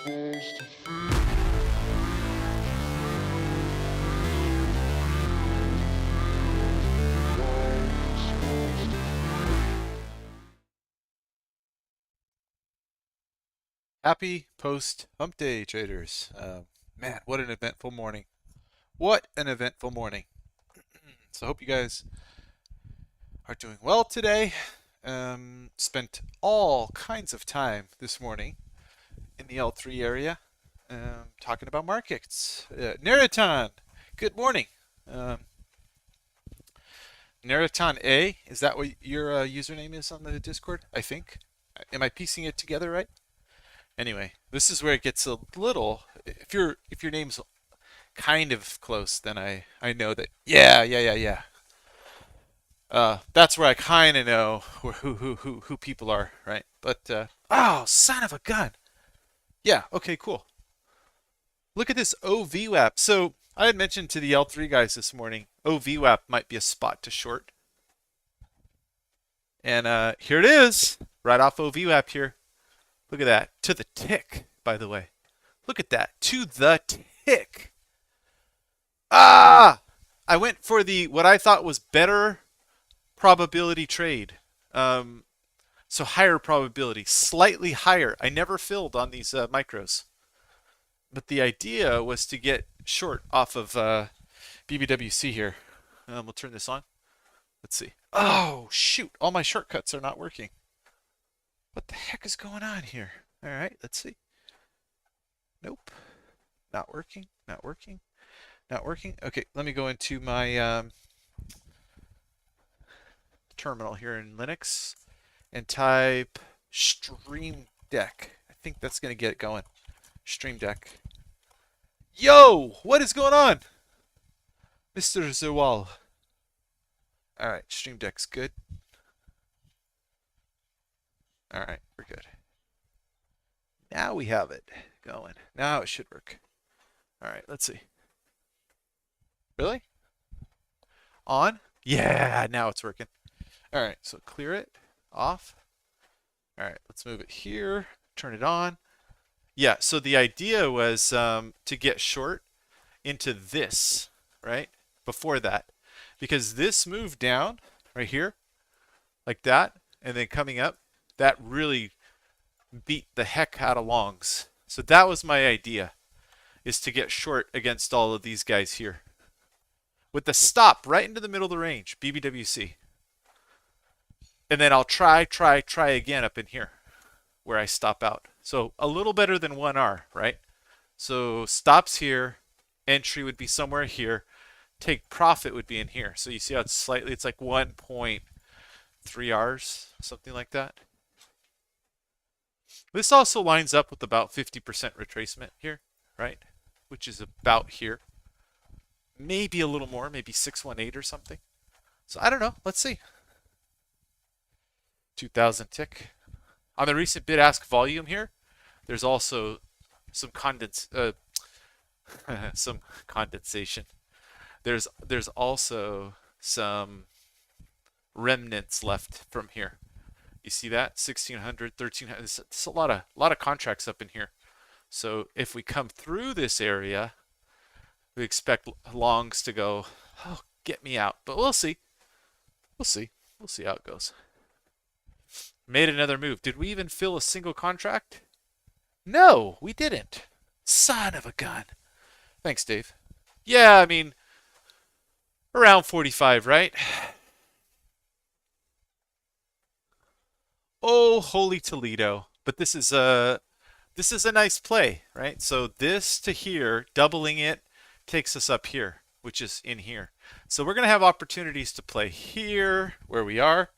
Happy post hump day, traders. Man, what an eventful morning. What an eventful morning. So I hope you guys are doing well today. Spent all kinds of time this morning in the L3 area talking about markets. Naritan, good morning. Um, Naritan A, is that what your username is on the Discord? I think. Am I piecing it together right? Anyway, this is where it gets a little. If your name's kind of close, then I know that. Yeah. That's where I kind of know who people are, right? But oh, son of a gun. Yeah. Okay. Cool. Look at this OVWAP. So I had mentioned to the L3 guys this morning, OVWAP might be a spot to short, and here it is, right off OVWAP here. Look at that. To the tick, by the way. Look at that. To the tick. Ah! I went for the what I thought was better probability trade. So higher probability, slightly higher. I never filled on these micros. But the idea was to get short off of BBWC here. We'll turn this on. Let's see. Oh, shoot. All my shortcuts are not working. What the heck is going on here? All right, let's see. Nope. Not working. Not working. Not working. Okay, let me go into my terminal here in Linux and type Stream Deck. I think that's going to get it going. Stream Deck. Yo, what is going on? Mr. Zerwal. All right, Stream Deck's good. All right, we're good. Now we have it going. Now it should work. All right, let's see. Really? On? Yeah, now it's working. All right, so clear it, off. All right, let's move it here, turn it on. Yeah, so the idea was to get short into this, right? Before that, because this move down right here, like that, and then coming up, that really beat the heck out of longs. So that was my idea, is to get short against all of these guys here. With the stop right into the middle of the range, BBWC. And then I'll try again up in here, where I stop out. So a little better than 1R, right? So stops here, entry would be somewhere here, take profit would be in here. So you see how it's slightly, it's like 1.3 Rs, something like that. This also lines up with about 50% retracement here, right? Which is about here. Maybe a little more, maybe 618 or something. So I don't know. Let's see. 2000 tick. On the recent bid-ask volume here, there's also some some condensation. There's also some remnants left from here. You see that? 1600, 1300. There's a lot of contracts up in here. So if we come through this area, we expect longs to go, oh, get me out. But we'll see. We'll see. We'll see how it goes. Made another move. Did we even fill a single contract? No, we didn't. Son of a gun. Thanks, Dave. Yeah, I mean, around 45, right? Oh, holy Toledo. But this is a nice play, right? So this to here, doubling it, takes us up here, which is in here. So we're going to have opportunities to play here, where we are.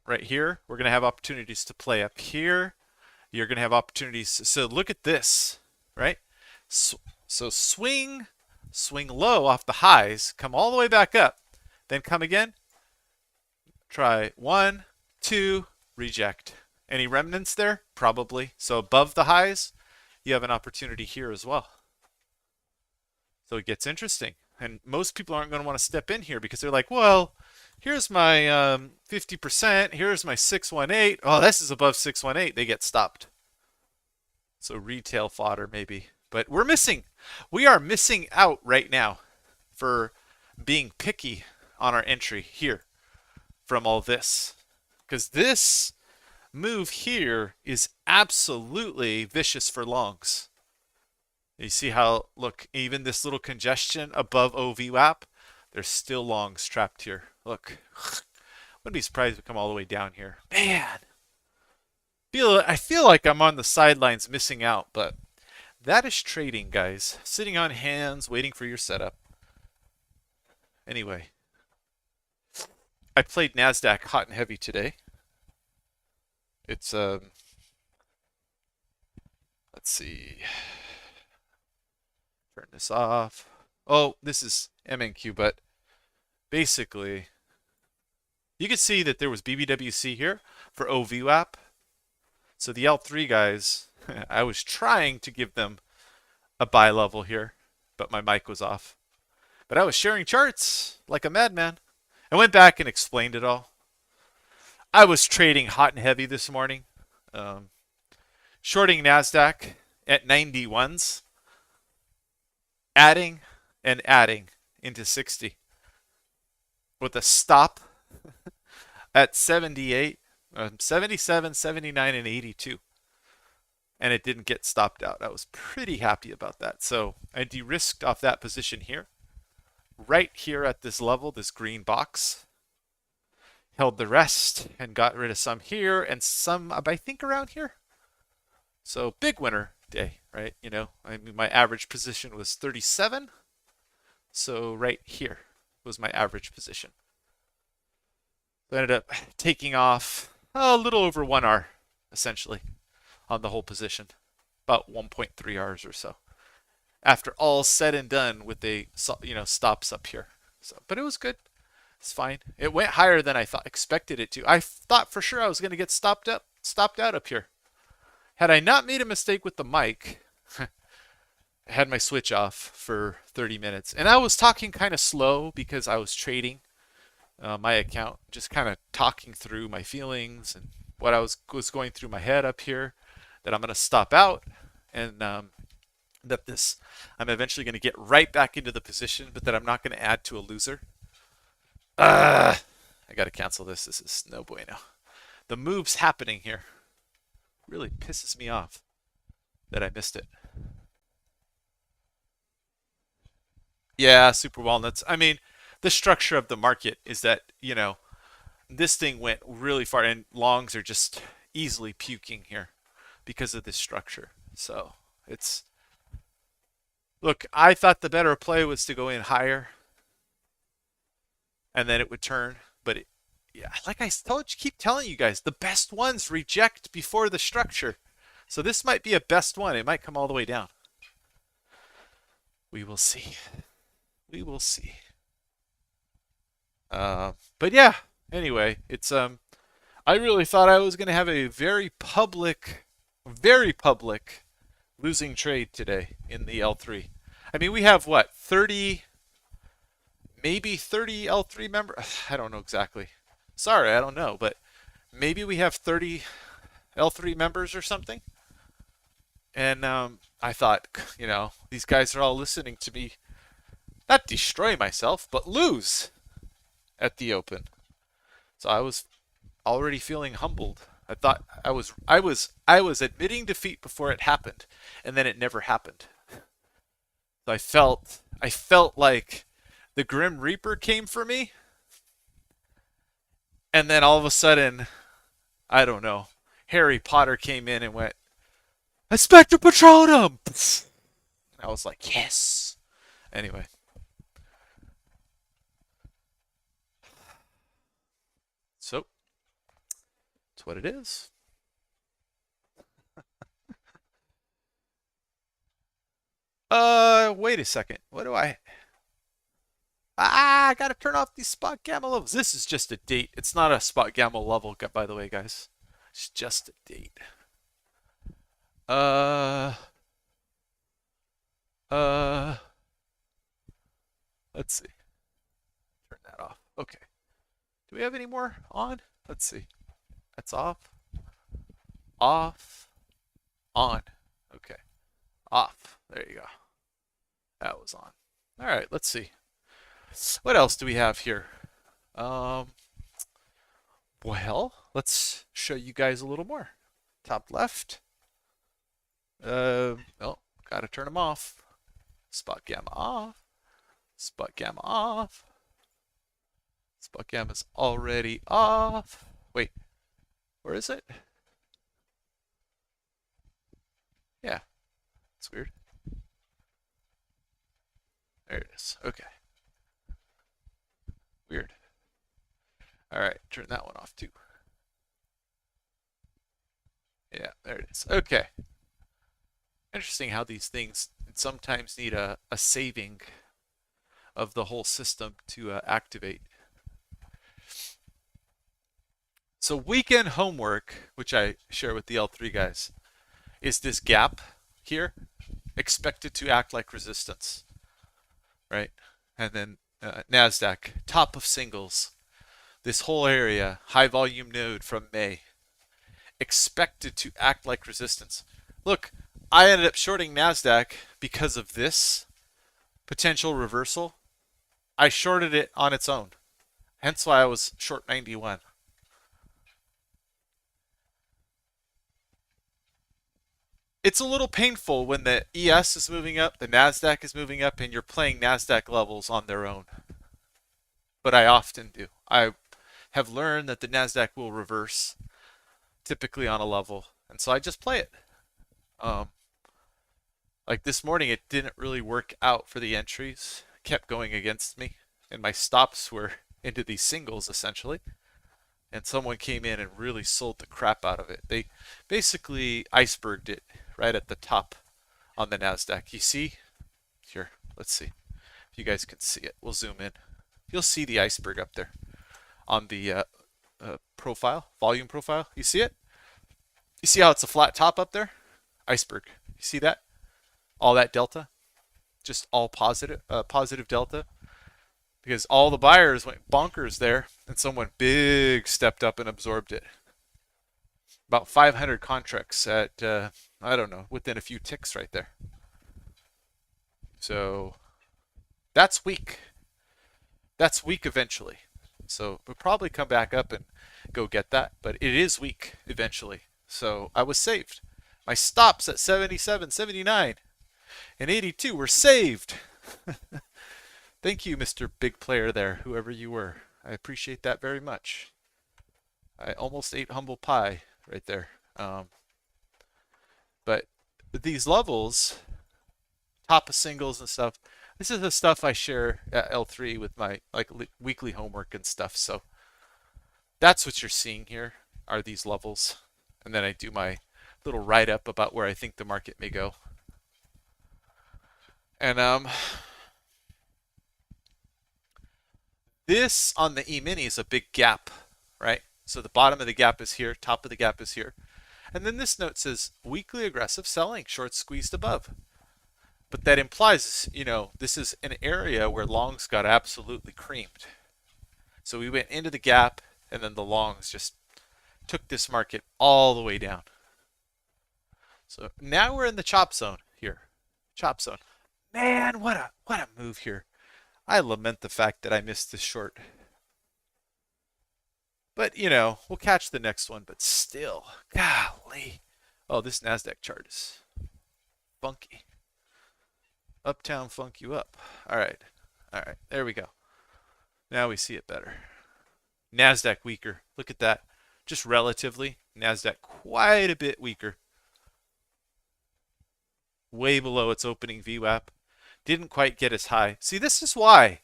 Right here. We're going to have opportunities to play up here. You're going to have opportunities. So look at this, right? So swing low off the highs, come all the way back up, then come again. Try 1, 2, reject. Any remnants there? Probably. So above the highs, you have an opportunity here as well. So it gets interesting. And most people aren't going to want to step in here because they're like, well, here's my 50%. Here's my 618. Oh, this is above 618. They get stopped. So retail fodder maybe. But we are missing out right now for being picky on our entry here from all this. Because this move here is absolutely vicious for longs. You see how, look, even this little congestion above OVWAP, there's still longs trapped here. Look, wouldn't be surprised if we come all the way down here. Man, I feel like I'm on the sidelines missing out, but that is trading, guys. Sitting on hands, waiting for your setup. Anyway, I played NASDAQ hot and heavy today. It's, let's see. Turn this off. Oh, this is MNQ, but basically, you can see that there was BBWC here for OVWAP. So the L3 guys, I was trying to give them a buy level here, but my mic was off. But I was sharing charts like a madman. I went back and explained it all. I was trading hot and heavy this morning. Shorting NASDAQ at 91s. Adding and adding into 60. With a stop at 78, 77, 79, and 82. And it didn't get stopped out. I was pretty happy about that. So I de-risked off that position here. Right here at this level, this green box. Held the rest and got rid of some here and some, I think, around here. So big winner day, right? You know, I mean, my average position was 37. So right here was my average position. So I ended up taking off a little over 1 R, essentially, on the whole position. About 1.3 Rs or so. After all said and done with the, stops up here. So, but it was good. It's fine. It went higher than I expected it to. I thought for sure I was going to get stopped out up here. Had I not made a mistake with the mic, I had my switch off for 30 minutes. And I was talking kind of slow because I was trading my account, just kind of talking through my feelings and what I was going through my head up here, that I'm going to stop out and that I'm eventually going to get right back into the position, but that I'm not going to add to a loser. I got to cancel this. This is no bueno. The move's happening here. Really pisses me off that I missed it. Yeah, super walnuts. I mean, the structure of the market is that, this thing went really far, and longs are just easily puking here because of this structure. So it's, look, I thought the better play was to go in higher and then it would turn, but yeah, like I keep telling you guys, the best ones reject before the structure. So this might be a best one. It might come all the way down. We will see. We will see. But yeah, anyway, it's I really thought I was going to have a very public losing trade today in the L3. I mean, we have what, 30, maybe 30 L3 members? I don't know exactly. Sorry, I don't know, but maybe we have 30 L3 members or something. And I thought, these guys are all listening to me not destroy myself, but lose at the open. So I was already feeling humbled. I thought I was admitting defeat before it happened, and then it never happened. So I felt like the Grim Reaper came for me, and then all of a sudden, I don't know, Harry Potter came in and went, Expecto Patronum! I was like, yes. Anyway. So, that's what it is. Wait a second. What do I... I gotta turn off these SpotGamma levels. This is just a date. It's not a SpotGamma level, by the way, guys. It's just a date. Let's see. Turn that off. Okay. Do we have any more on? Let's see. That's off. Off. On. Okay. Off. There you go. That was on. All right, let's see. What else do we have here? Um, well, let's show you guys a little more. Top left. Oh, gotta turn them off. SpotGamma off. SpotGamma off. SpotGamma's already off. Wait, where is it? Yeah, it's weird. There it is. Okay. Weird. All right, turn that one off too. Yeah, there it is. Okay. Interesting how these things sometimes need a saving of the whole system to activate. So weekend homework, which I share with the L3 guys, is this gap here expected to act like resistance, right? And then NASDAQ, top of singles, this whole area, high volume node from May, expected to act like resistance. Look, I ended up shorting NASDAQ because of this potential reversal. I shorted it on its own. Hence why I was short 91. It's a little painful when the ES is moving up, the NASDAQ is moving up, and you're playing NASDAQ levels on their own. But I often do. I have learned that the NASDAQ will reverse typically on a level. And so I just play it. Like this morning, it didn't really work out for the entries. Kept going against me. And my stops were into these singles, essentially. And someone came in and really sold the crap out of it. They basically iceberged it right at the top on the NASDAQ. You see? Here, let's see if you guys can see it. We'll zoom in. You'll see the iceberg up there on the profile, volume profile. You see it? You see how it's a flat top up there? Iceberg. You see that? All that delta? Just all positive, positive delta. Because all the buyers went bonkers there, and someone big stepped up and absorbed it. About 500 contracts at, I don't know, within a few ticks right there. So that's weak. That's weak eventually. So we'll probably come back up and go get that, but it is weak eventually. So I was saved. My stops at 77, 79, and 82 were saved. Thank you, Mr. Big Player there, whoever you were. I appreciate that very much. I almost ate humble pie right there. But these levels, top of singles and stuff, this is the stuff I share at L3 with my weekly homework and stuff. So that's what you're seeing here are these levels. And then I do my little write-up about where I think the market may go. And this on the E-mini is a big gap, right? So the bottom of the gap is here, top of the gap is here. And then this note says weekly aggressive selling, short squeezed above. But that implies, you know, this is an area where longs got absolutely creamed. So we went into the gap, and then the longs just took this market all the way down. So now we're in the chop zone here. Chop zone. Man, what a move here. I lament the fact that I missed this short. But, you know, we'll catch the next one, but still, golly. Oh, this NASDAQ chart is funky. Uptown funk you up. All right. All right. There we go. Now we see it better. NASDAQ weaker. Look at that. Just relatively, NASDAQ quite a bit weaker. Way below its opening VWAP. Didn't quite get as high. See, this is why.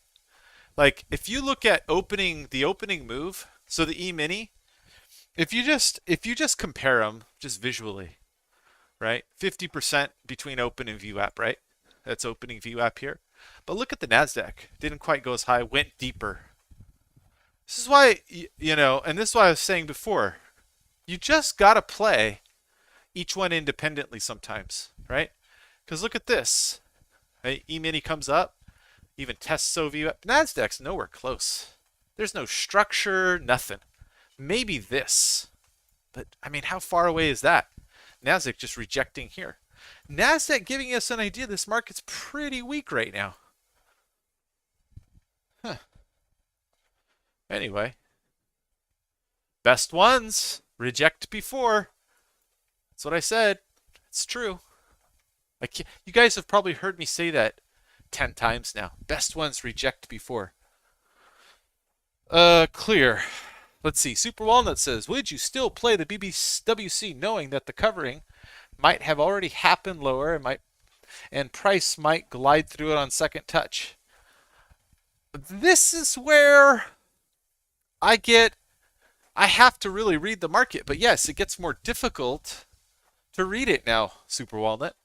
Like, if you look at the opening move, so the E-mini, if you just compare them just visually, right? 50% between open and VWAP, right? That's opening VWAP here. But look at the NASDAQ. Didn't quite go as high, went deeper. This is why, you know, and this is why I was saying before, you just got to play each one independently sometimes, right? Because look at this. Right? E-mini comes up, even tests VWAP. NASDAQ's nowhere close. There's no structure, nothing. Maybe this. But, I mean, how far away is that? NASDAQ just rejecting here. NASDAQ giving us an idea this market's pretty weak right now. Huh. Anyway. Best ones reject before. That's what I said. It's true. You guys have probably heard me say that 10 times now. Best ones reject before. Clear. Let's see. Super Walnut says, would you still play the BBWC knowing that the covering might have already happened lower and price might glide through it on second touch? This is where I have to really read the market. But yes, it gets more difficult to read it now, Super Walnut.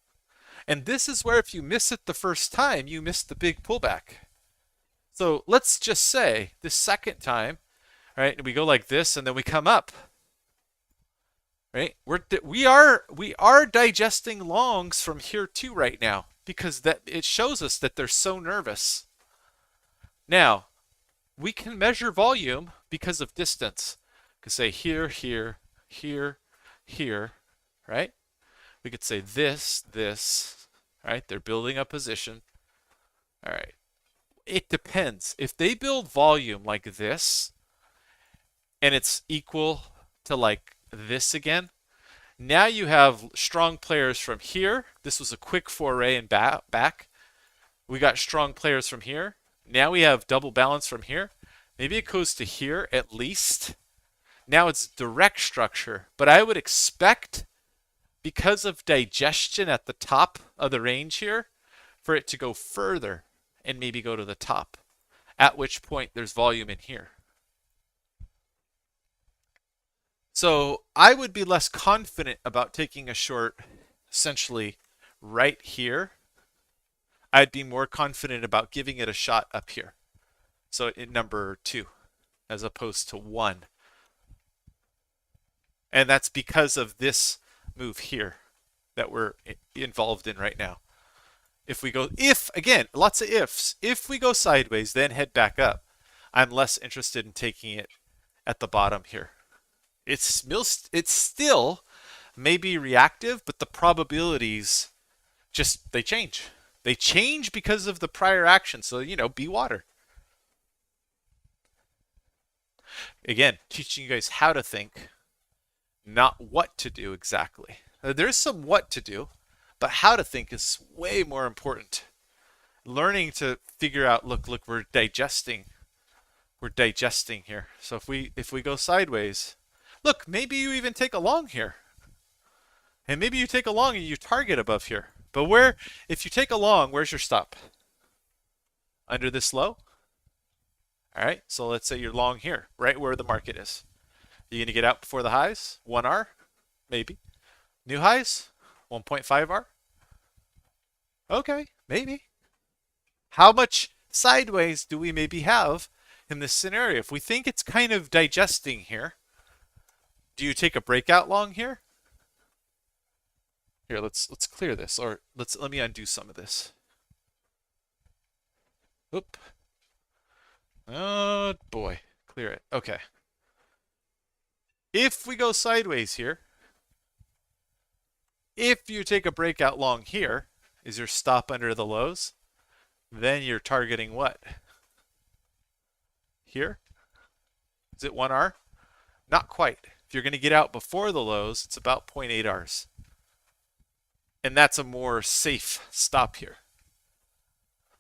And this is where if you miss it the first time, you miss the big pullback. So let's just say the second time, right, we go like this and then we come up. Right? We are digesting longs from here too right now because it shows us that they're so nervous. Now, we can measure volume because of distance. We could say here, here, here, here, right? We could say this, right? They're building a position. All right. It depends. If they build volume like this, and it's equal to like this again, now you have strong players from here. This was a quick foray and back. We got strong players from here. Now we have double balance from here. Maybe it goes to here at least. Now it's direct structure, but I would expect, because of digestion at the top of the range here, for it to go further and maybe go to the top, at which point there's volume in here. So I would be less confident about taking a short essentially right here. I'd be more confident about giving it a shot up here. So in number 2 as opposed to 1. And that's because of this move here that we're involved in right now. Again, lots of ifs. If we go sideways, then head back up, I'm less interested in taking it at the bottom here. It's still may be reactive, but the probabilities they change. They change because of the prior action. So, be water. Again, teaching you guys how to think, not what to do exactly. There's some what to do, but how to think is way more important. Learning to figure out, look, we're digesting. We're digesting here. So if we go sideways, look, maybe you even take a long here. And maybe you take a long and you target above here. But if you take a long, where's your stop? Under this low? All right, so let's say you're long here, right where the market is. You going to get out before the highs? 1R? Maybe. New highs? 1.5R? Okay, maybe. How much sideways do we maybe have in this scenario? If we think it's kind of digesting here, do you take a breakout long here? Here, let's clear this, or let me undo some of this. Oop. Oh boy, clear it. Okay. If we go sideways here, if you take a breakout long here, is your stop under the lows? Then you're targeting what? Here? Is it 1R? Not quite. If you're going to get out before the lows, it's about 0.8 Rs. And that's a more safe stop here.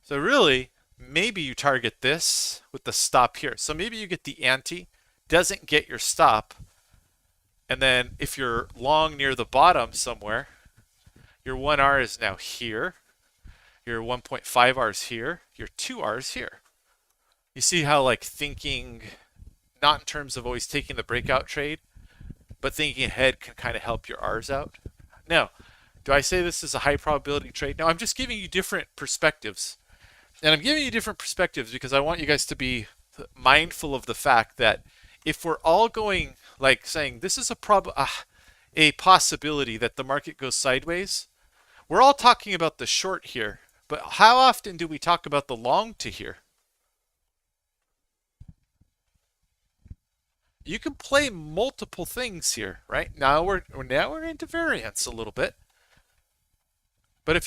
So really, maybe you target this with the stop here. So maybe you get the ante, doesn't get your stop, and then if you're long near the bottom somewhere, your 1R is now here, your 1.5 Rs here, your 2 Rs here. You see how thinking, not in terms of always taking the breakout trade, but thinking ahead can kind of help your Rs out. Now, do I say this is a high probability trade? No, I'm just giving you different perspectives. And I'm giving you different perspectives because I want you guys to be mindful of the fact that if we're all going saying this is a possibility that the market goes sideways, we're all talking about the short here. But how often do we talk about the long to here? You can play multiple things here, right? Now we're into variance a little bit. But if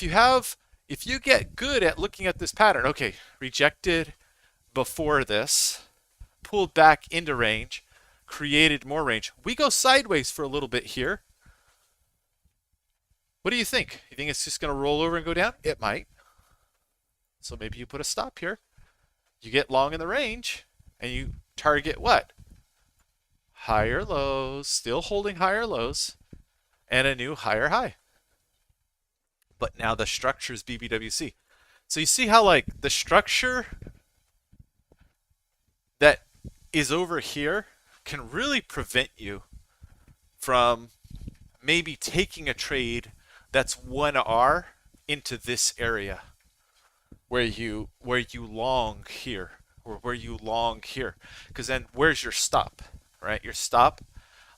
you get good at looking at this pattern, okay, rejected before this, pulled back into range, created more range. We go sideways for a little bit here. What do you think? You think it's just going to roll over and go down? It might. So maybe you put a stop here. You get long in the range, and you target what? Higher lows, still holding higher lows, and a new higher high. But now the structure is BBWC. So you see how like the structure that is over here can really prevent you from maybe taking a trade that's 1R into this area where you long here or where you long here. Because then where's your stop, right? Your stop,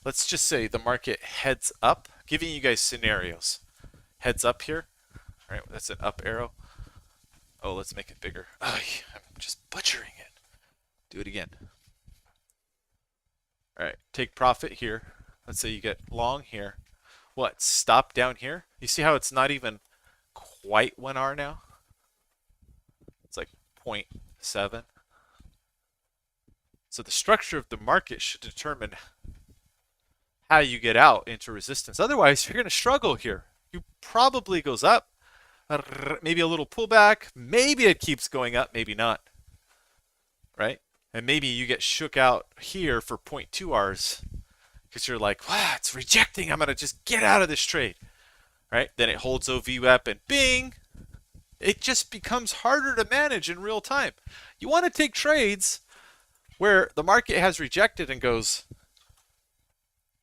let's just say the market heads up, giving you guys scenarios. Heads up here, right? That's an up arrow. Oh, let's make it bigger. Oh, I'm just butchering it. Do it again. All right, take profit here. Let's say you get long here. What, stop down here? You see how it's not even quite 1R now? It's like 0.7. So the structure of the market should determine how you get out into resistance. Otherwise, you're going to struggle here. You probably goes up, maybe a little pullback. Maybe it keeps going up, maybe not. Right? And maybe you get shook out here for 0.2Rs because you're like, wow, it's rejecting. I'm going to just get out of this trade. Right? Then it holds OVWAP and bing. It just becomes harder to manage in real time. You want to take trades where the market has rejected and goes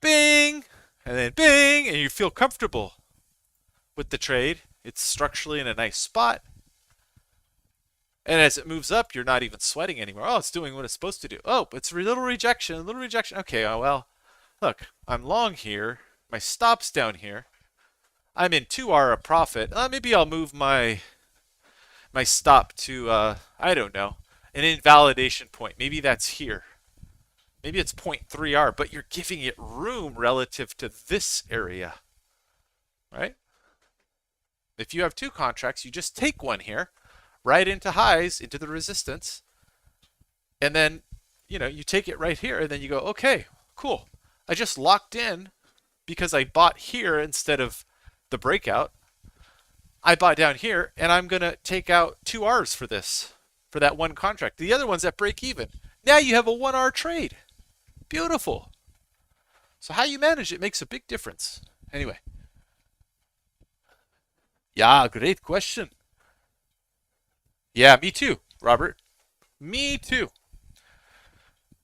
bing, and then bing, and you feel comfortable with the trade. It's structurally in a nice spot. And as it moves up, you're not even sweating anymore. Oh, it's doing what it's supposed to do. Oh, it's a little rejection, a little rejection. Okay, well, look, I'm long here. My stop's down here. I'm in 2R a profit. Maybe I'll move my stop to, I don't know, an invalidation point. Maybe that's here. Maybe it's 0.3R, but you're giving it room relative to this area, right? If you have two contracts, you just take one here, right into highs, into the resistance, and then, you take it right here, and then you go, okay, cool. I just locked in because I bought here instead of the breakout. I bought down here, and I'm going to take out 2Rs for this, for that one contract. The other one's at break even. Now you have a 1R trade. Beautiful. So how you manage it makes a big difference. Anyway. Yeah, great question. Yeah, me too, Robert. Me too.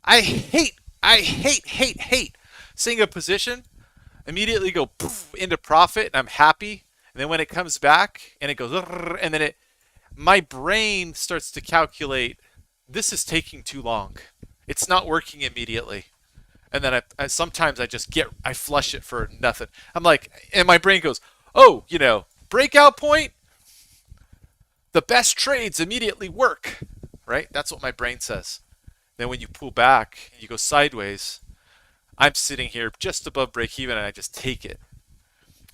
I hate seeing a position immediately go poof into profit and I'm happy. And then when it comes back and it goes, and then my brain starts to calculate, this is taking too long. It's not working immediately. And then sometimes I flush it for nothing. I'm like, and my brain goes, oh, breakout point, the best trades immediately work, right? That's what my brain says. Then when you pull back and you go sideways, I'm sitting here just above break even and I just take it.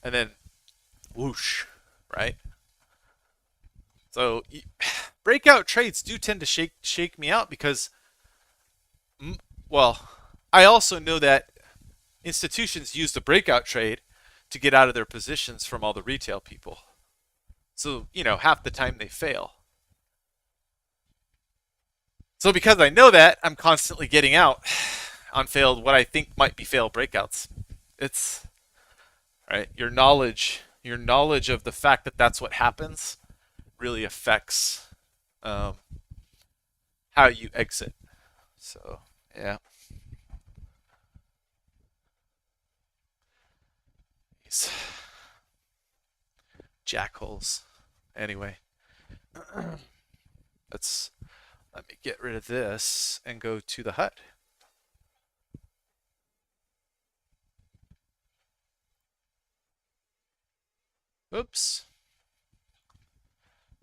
And then whoosh, right? So breakout trades do tend to shake me out because, well, I also know that institutions use the breakout trade to get out of their positions from all the retail people. So, half the time they fail. So because I know that, I'm constantly getting out on what I think might be failed breakouts. It's, right, your knowledge of the fact that that's what happens really affects how you exit. So, yeah. These jackholes. Anyway, let me get rid of this and go to the hut. Oops.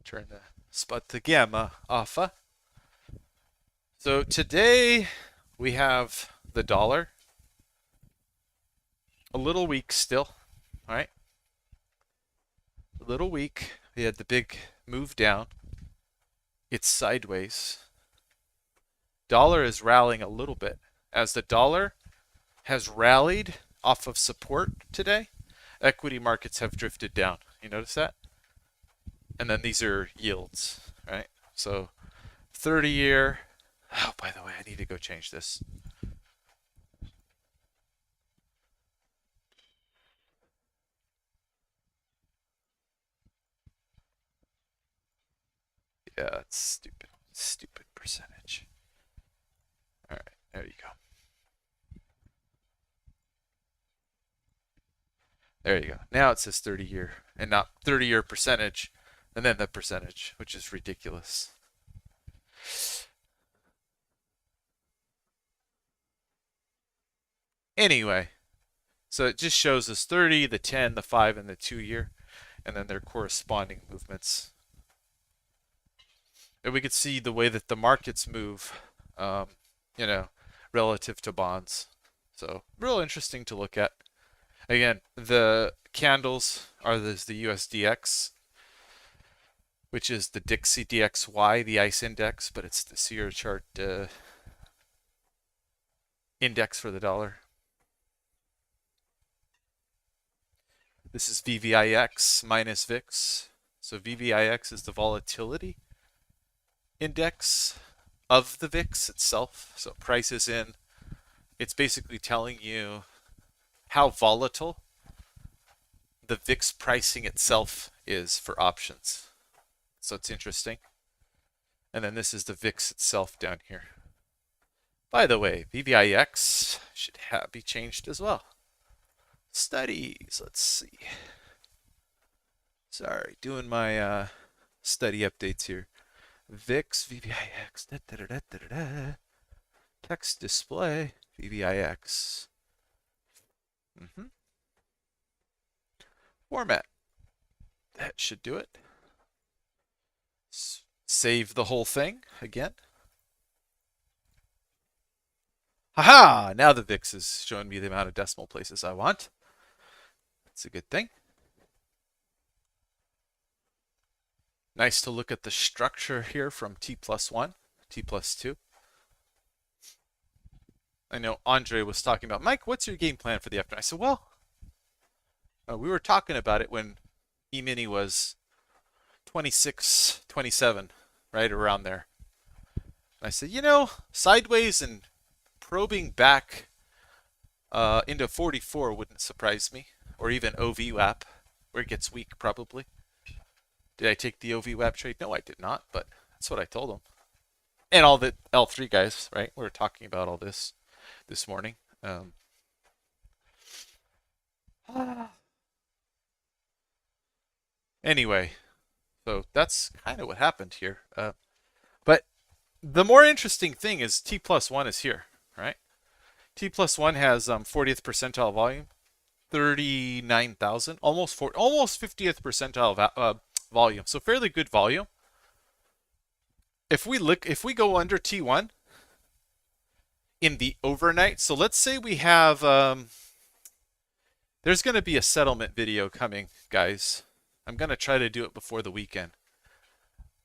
Turn the SpotGamma off. So today we have the dollar. A little weak still. All right. A little weak. We had the big move down. It's sideways. Dollar is rallying a little bit. As the dollar has rallied off of support today, equity markets have drifted down. You notice that? And then these are yields, right? So 30-year. Oh, by the way, I need to go change this. Yeah, it's stupid. Stupid percentage. All right, there you go. There you go. Now it says 30-year and not 30-year percentage and then the percentage, which is ridiculous. Anyway, so it just shows us 30, the 10, the 5, and the 2-year, and then their corresponding movements. And we could see the way that the markets move, you know, relative to bonds. So real interesting to look at. Again, the candles are the USDX, which is the Dixie DXY, the ICE index, but it's the Sierra chart index for the dollar. This is VVIX minus VIX. So VVIX is the volatility index of the VIX itself. So price is in. It's basically telling you how volatile the VIX pricing itself is for options. So it's interesting. And then this is the VIX itself down here. By the way, VVIX should be changed as well. Studies, let's see. Sorry, doing my study updates here. VIX, VVIX, da, da, da, da, da, da. Text display, VVIX. Format. That should do it. Save the whole thing again. Haha! Now the VIX is showing me the amount of decimal places I want. That's a good thing. Nice to look at the structure here from T+1, T+2. I know Andre was talking about, Mike, what's your game plan for the afternoon? I said, well, we were talking about it when E-mini was 26, 27, right around there. And I said, you know, sideways and probing back into 44 wouldn't surprise me, or even OVWAP, where it gets weak probably. Did I take the OVWAP trade? No, I did not, but that's what I told him. And all the L3 guys, right? We were talking about all this morning. Anyway, so that's kind of what happened here. But the more interesting thing is T+1 is here, right? T+1 has 40th percentile volume, 39,000, almost 50th percentile volume. So fairly good volume. If we go under T1 in the overnight, so let's say we have there's going to be a settlement video coming, guys. I'm going to try to do it before the weekend.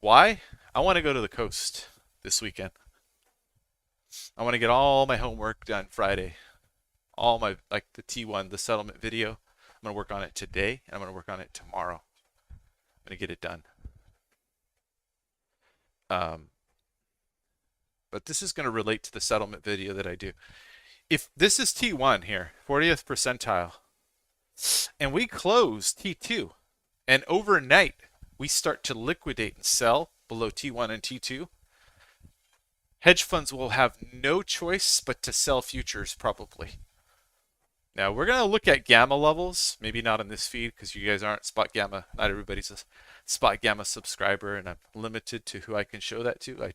Why? I want to go to the coast this weekend. I want to get all my homework done Friday. All my, like the T1, the settlement video. I'm going to work on it today, and I'm going to work on it tomorrow. I'm going to get it done. But this is going to relate to the settlement video that I do. If this is T1 here, 40th percentile, and we close T2, and overnight we start to liquidate and sell below T1 and T2, hedge funds will have no choice but to sell futures probably. Now we're going to look at gamma levels, maybe not in this feed because you guys aren't SpotGamma. Not everybody's a SpotGamma subscriber, and I'm limited to who I can show that to. I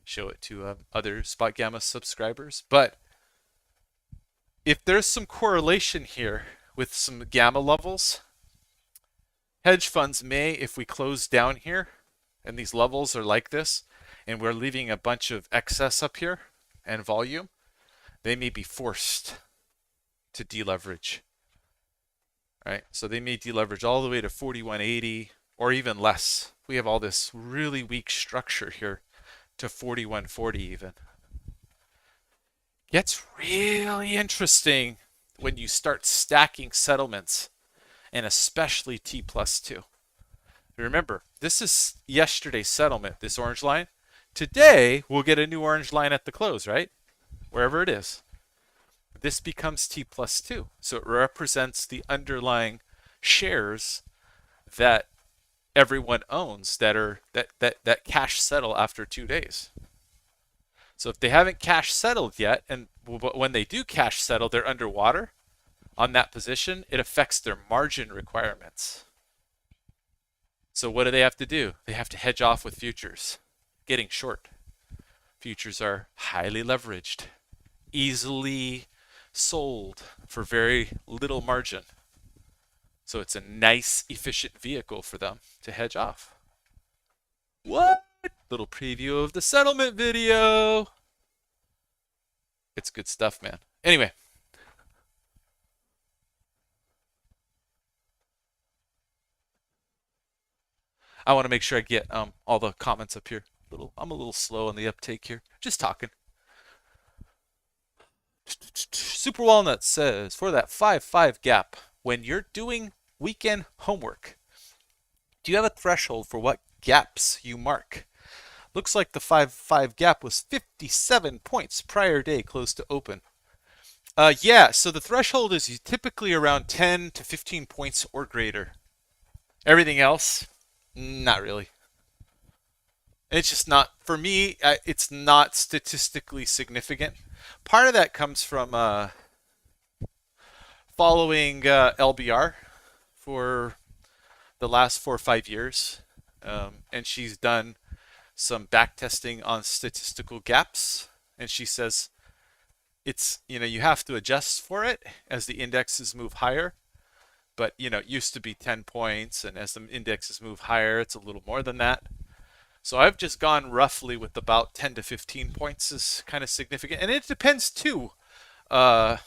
show it to other SpotGamma subscribers. But if there's some correlation here with some gamma levels, hedge funds may, if we close down here and these levels are like this, and we're leaving a bunch of excess up here and volume, they may be forced to deleverage. right? So they may deleverage all the way to 4180 or even less. We have all this really weak structure here to 4140 even. Gets really interesting when you start stacking settlements, and especially T plus 2. Remember, this is yesterday's settlement, this orange line. Today, we'll get a new orange line at the close, right? Wherever it is. This becomes T plus 2. So it represents the underlying shares that everyone owns that cash settle after 2 days. So if they haven't cash settled yet, and when they do cash settle, they're underwater on that position, it affects their margin requirements. So what do they have to do? They have to hedge off with futures, getting short. Futures are highly leveraged, easily sold for very little margin. So it's a nice, efficient vehicle for them to hedge off. What? Little preview of the settlement video. It's good stuff, man. Anyway. I want to make sure I get all the comments up here. I'm a little slow on the uptake here. Just talking. Super Walnut says, for that 5-5 gap, when you're doing weekend homework, do you have a threshold for what gaps you mark? Looks like the 5-5 gap was 57 points prior day close to open. Yeah, so the threshold is typically around 10 to 15 points or greater. Everything else, not really. It's just not, for me, it's not statistically significant. Part of that comes from following LBR for the last 4 or 5 years. And she's done some back testing on statistical gaps. And she says it's, you have to adjust for it as the indexes move higher. But, it used to be 10 points. And as the indexes move higher, it's a little more than that. So I've just gone roughly with about 10 to 15 points is kind of significant. And it depends too, Super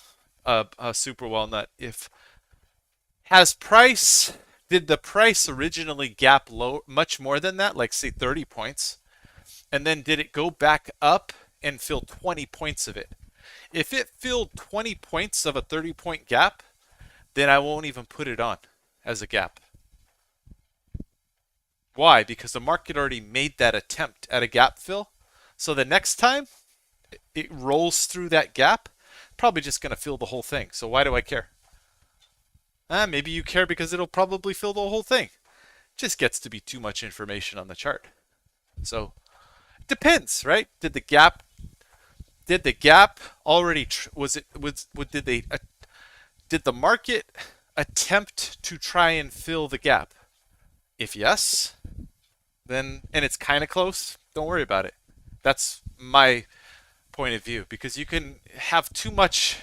Walnut. Did the price originally gap low much more than that, like say 30 points? And then did it go back up and fill 20 points of it? If it filled 20 points of a 30-point gap, then I won't even put it on as a gap. Why? Because the market already made that attempt at a gap fill. So the next time it rolls through that gap, probably just going to fill the whole thing. So why do I care? Maybe you care because it'll probably fill the whole thing. Just gets to be too much information on the chart. So it depends, right? Did the gap already did the market attempt to try and fill the gap? If yes, then, and it's kind of close, don't worry about it. That's my point of view, because you can have too much.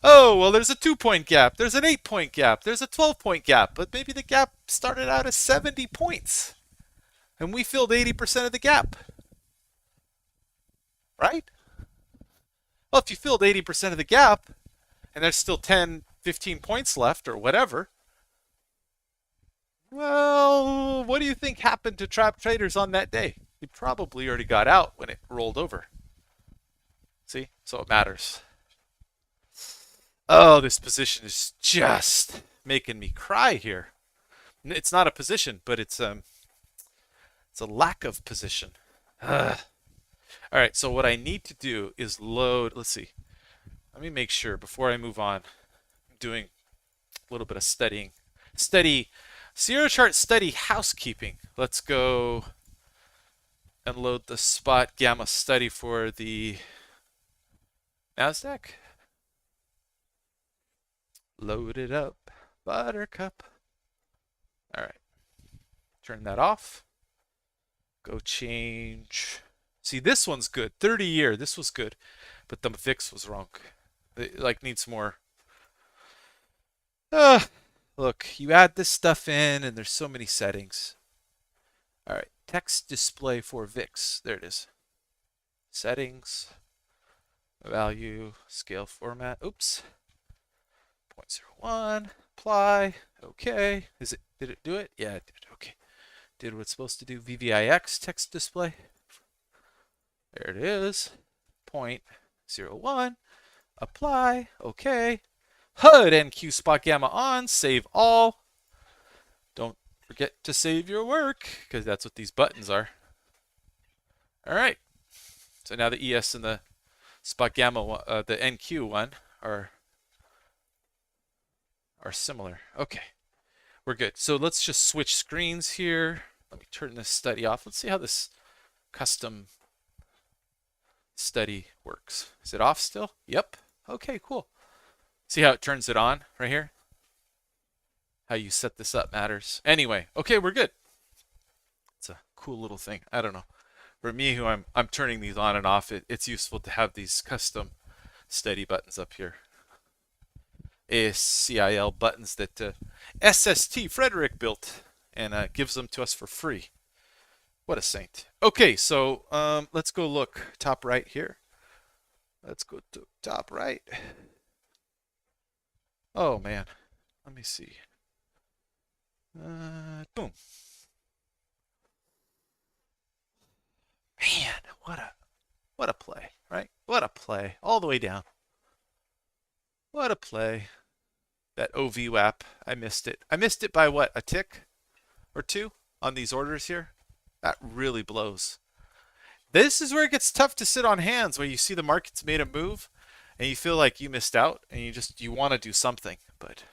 Oh, well, there's a 2-point gap, there's an 8-point gap, there's a 12-point gap, but maybe the gap started out as 70 points and we filled 80% of the gap, right? Well, if you filled 80% of the gap and there's still 10, 15 points left or whatever, well, what do you think happened to trap traders on that day? You probably already got out when it rolled over. See? So it matters. Oh, this position is just making me cry here. It's not a position, but it's a lack of position. All right, so what I need to do is load. Let's see. Let me make sure before I move on. I'm doing a little bit of studying. Zero chart study housekeeping. Let's go and load the SpotGamma study for the NASDAQ. Load it up, Buttercup. All right. Turn that off. Go change. See, this one's good. 30-year. This was good, but the VIX was wrong. It needs more. Look, you add this stuff in, and there's so many settings. All right, text display for VIX. There it is. Settings, value, scale format. Oops. 0.01. apply. Okay. Did it do it? Yeah, it did. Okay. Did what it's supposed to do. VVIX text display. There it is. 0.01. Apply. Okay. HUD NQ SpotGamma on. Save all. Don't forget to save your work, because that's what these buttons are. All right. So now the ES and the SpotGamma, the NQ one, are similar. Okay. We're good. So let's just switch screens here. Let me turn this study off. Let's see how this custom study works. Is it off still? Yep. Okay, cool. See how it turns it on right here? How you set this up matters. Anyway, okay, we're good. It's a cool little thing. I don't know. For me, who I'm turning these on and off, it's useful to have these custom study buttons up here. ASCIL buttons that SST Frederick built and gives them to us for free. What a saint. Okay, so let's go look top right here. Let's go to top right. Oh man, let me see. Boom. Man, what a play, right? What a play, all the way down. What a play. That OVWAP, I missed it. I missed it by what, a tick or two on these orders here? That really blows. This is where it gets tough to sit on hands, where you see the market's made a move and you feel like you missed out and you want to do something, but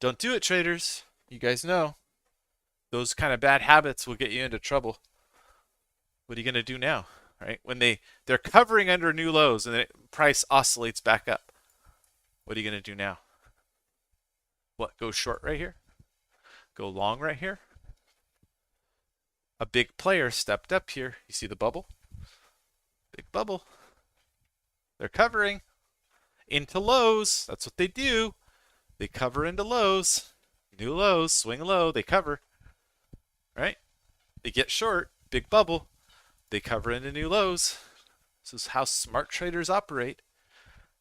don't do it, traders. You guys know those kind of bad habits will get you into trouble. What are you going to do now, right? When they're covering under new lows and the price oscillates back up. What are you going to do now? What, go short right here? Go long right here? A big player stepped up here. You see the bubble? Big bubble. They're covering into lows. That's what they do. They cover into lows. New lows, swing low, they cover. Right? They get short, big bubble. They cover into new lows. This is how smart traders operate.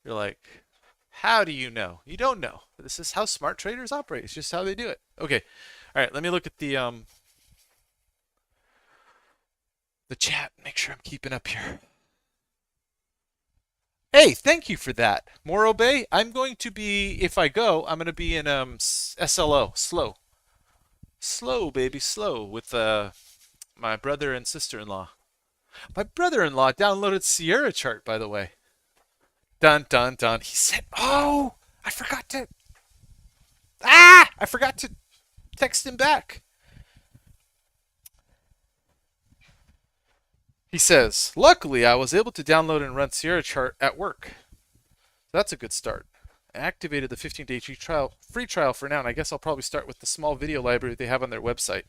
You're like, how do you know? You don't know. This is how smart traders operate. It's just how they do it. Okay. All right, let me look at the chat. Make sure I'm keeping up here. Hey, thank you for that. Morro Bay, I'm going to be, if I go, I'm going to be in SLO, slow. Slow, baby, slow, with my brother and sister-in-law. My brother-in-law downloaded Sierra chart, by the way. Dun, dun, dun. He said, oh, I forgot to text him back. He says, luckily I was able to download and run Sierra chart at work. That's a good start. I activated the 15-day free trial for now, and I guess I'll probably start with the small video library they have on their website.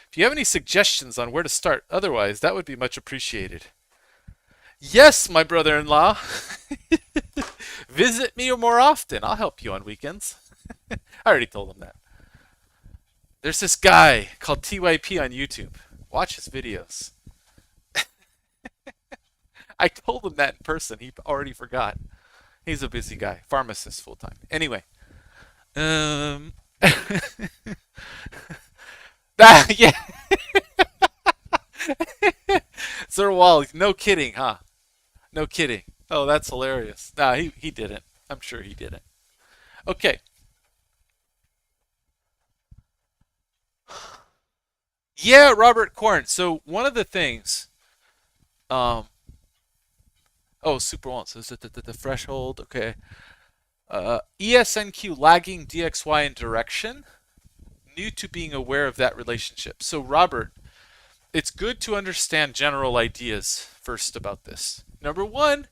If you have any suggestions on where to start, otherwise, that would be much appreciated. Yes, my brother-in-law. Visit me more often. I'll help you on weekends. I already told him that. There's this guy called TYP on YouTube. Watch his videos. I told him that in person. He already forgot. He's a busy guy. Pharmacist full-time. Anyway. Yeah. Sir Wall, no kidding, huh? No kidding. Oh, that's hilarious. Nah, he didn't. I'm sure he didn't. Okay. Yeah, Robert Korn. So one of the things, oh, super wants. So is it the threshold? Okay. ESNQ lagging DXY in direction. New to being aware of that relationship. So Robert, it's good to understand general ideas first about this. Number one,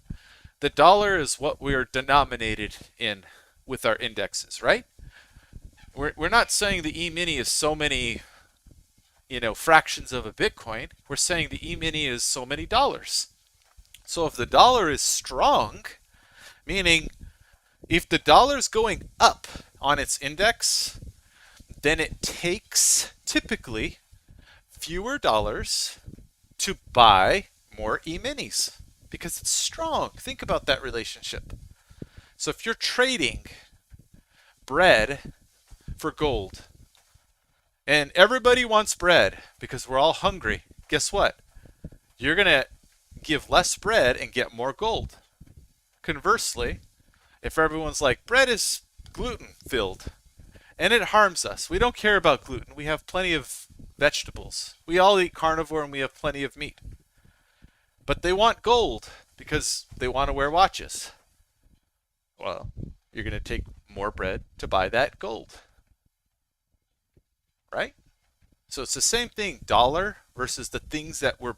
the dollar is what we are denominated in with our indexes, right? We're not saying the E-mini is so many, fractions of a Bitcoin. We're saying the E-mini is so many dollars. So if the dollar is strong, meaning if the dollar is going up on its index, then it takes typically fewer dollars to buy more E-minis because it's strong. Think about that relationship. So if you're trading bread for gold. And everybody wants bread because we're all hungry. Guess what? You're going to give less bread and get more gold. Conversely, if everyone's like, bread is gluten filled and it harms us, we don't care about gluten. We have plenty of vegetables. We all eat carnivore and we have plenty of meat. But they want gold because they want to wear watches. Well, you're going to take more bread to buy that gold. Right? So it's the same thing, dollar versus the things that we're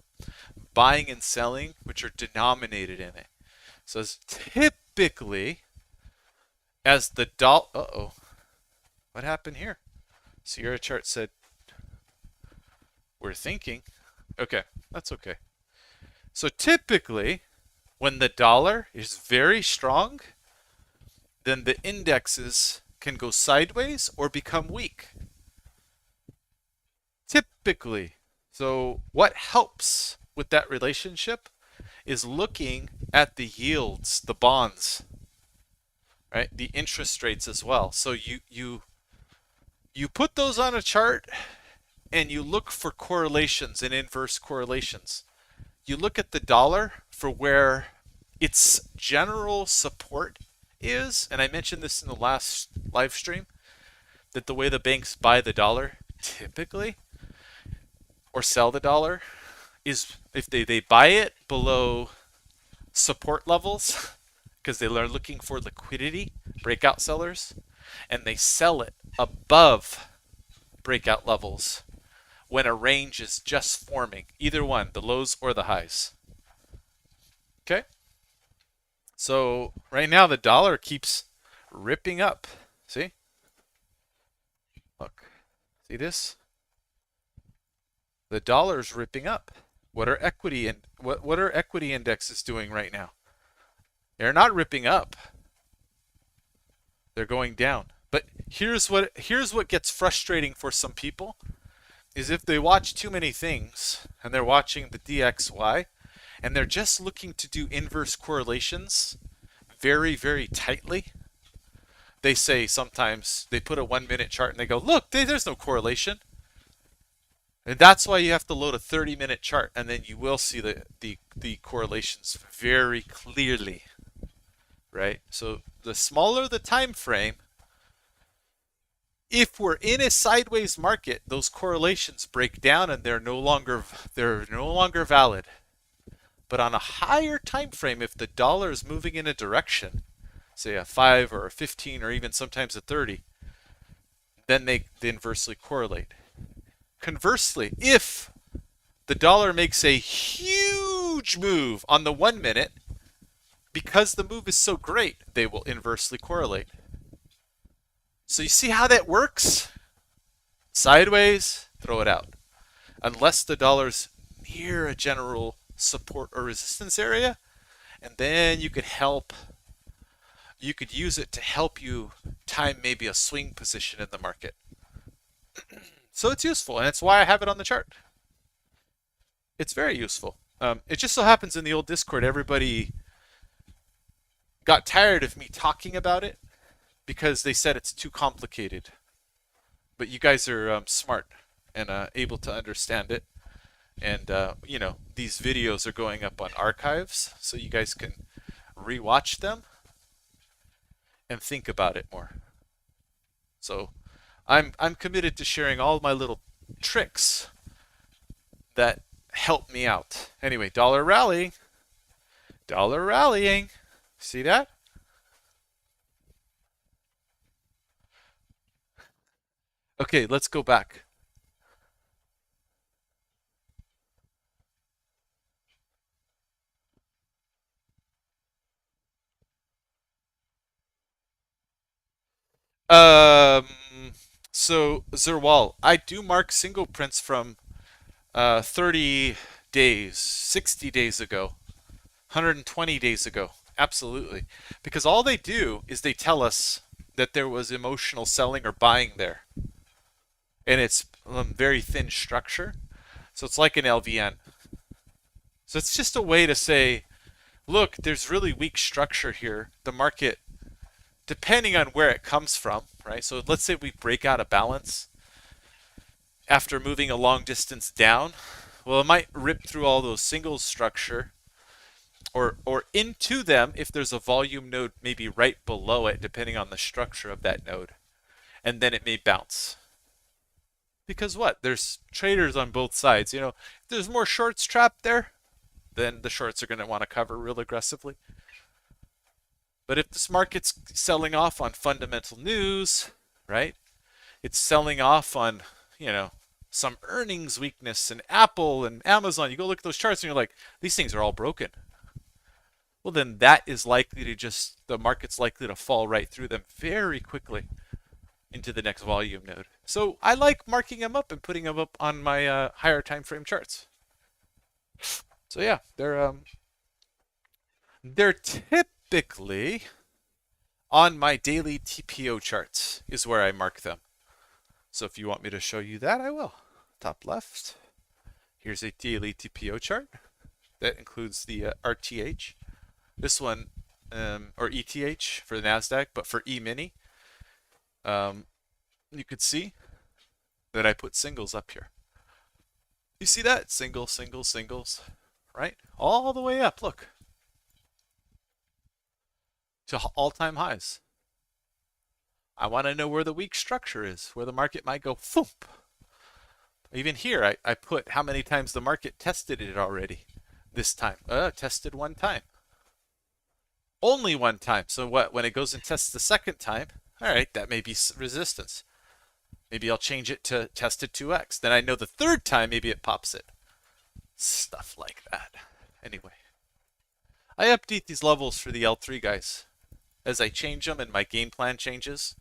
buying and selling, which are denominated in it. So it's typically, as the dollar, uh-oh, what happened here? Sierra chart said, we're thinking. Okay, that's okay. So typically, when the dollar is very strong, then the indexes can go sideways or become weak. Typically. So what helps with that relationship is looking at the yields, the bonds, right? The interest rates as well. So you put those on a chart and you look for correlations and inverse correlations. You look at the dollar for where its general support is, and I mentioned this in the last live stream, that the way the banks buy the dollar typically, or sell the dollar, is if they buy it below support levels, because they are looking for liquidity, breakout sellers, and they sell it above breakout levels when a range is just forming, either one, the lows or the highs. Okay? So right now the dollar keeps ripping up. See? Look. See this? The dollar's ripping up. What are equity indexes doing right now? They're not ripping up. They're going down. But here's what gets frustrating for some people is if they watch too many things and they're watching the DXY and they're just looking to do inverse correlations very, very tightly. They say sometimes they put a 1 minute chart and they go, look, there's no correlation. And that's why you have to load a 30-minute chart, and then you will see the correlations very clearly, right? So the smaller the time frame, if we're in a sideways market, those correlations break down and they're no longer valid. But on a higher time frame, if the dollar is moving in a direction, say a 5 or a 15 or even sometimes a 30, then they inversely correlate. Conversely, if the dollar makes a huge move on the 1 minute, because the move is so great, they will inversely correlate. So you see how that works? Sideways, throw it out. Unless the dollar's near a general support or resistance area, and then you could use it to help you time maybe a swing position in the market. So it's useful, and it's why I have it on the chart. It's very useful. It just so happens in the old Discord, everybody got tired of me talking about it because they said it's too complicated. But you guys are smart and able to understand it. And, these videos are going up on archives, so you guys can rewatch them and think about it more. So I'm committed to sharing all my little tricks that help me out. Anyway, dollar rallying. Dollar rallying. See that? Okay, let's go back. So Zerwal, I do mark single prints from 30 days, 60 days ago, 120 days ago. Absolutely. Because all they do is they tell us that there was emotional selling or buying there. And it's very thin structure. So it's like an LVN. So it's just a way to say, look, there's really weak structure here. The market, depending on where it comes from, right? So let's say we break out a balance after moving a long distance down. Well, it might rip through all those singles structure or into them if there's a volume node maybe right below it, depending on the structure of that node. And then it may bounce. Because what? There's traders on both sides. You know, if there's more shorts trapped there, then the shorts are going to want to cover real aggressively. But if this market's selling off on fundamental news, right? It's selling off on, you know, some earnings weakness in Apple and Amazon. You go look at those charts and you're like, these things are all broken. Well, then that is likely to just, the market's likely to fall right through them very quickly into the next volume node. So I like marking them up and putting them up on my higher time frame charts. So yeah, they're typically on my daily TPO charts is where I mark them. So if you want me to show you that, I will. Top left, here's a daily TPO chart that includes the RTH. This one, or ETH for the NASDAQ, but for E-mini, you could see that I put singles up here. You see that? Singles, singles, singles, right? All the way up, look. To all-time highs. I want to know where the weak structure is, where the market might go, foop. Even here, I put how many times the market tested it already this time. Tested one time. Only one time. So what, when it goes and tests the second time, all right, that may be resistance. Maybe I'll change it to tested 2x. Then I know the third time, maybe it pops it. Stuff like that. Anyway, I update these levels for the L3 guys. As I change them and my game plan changes,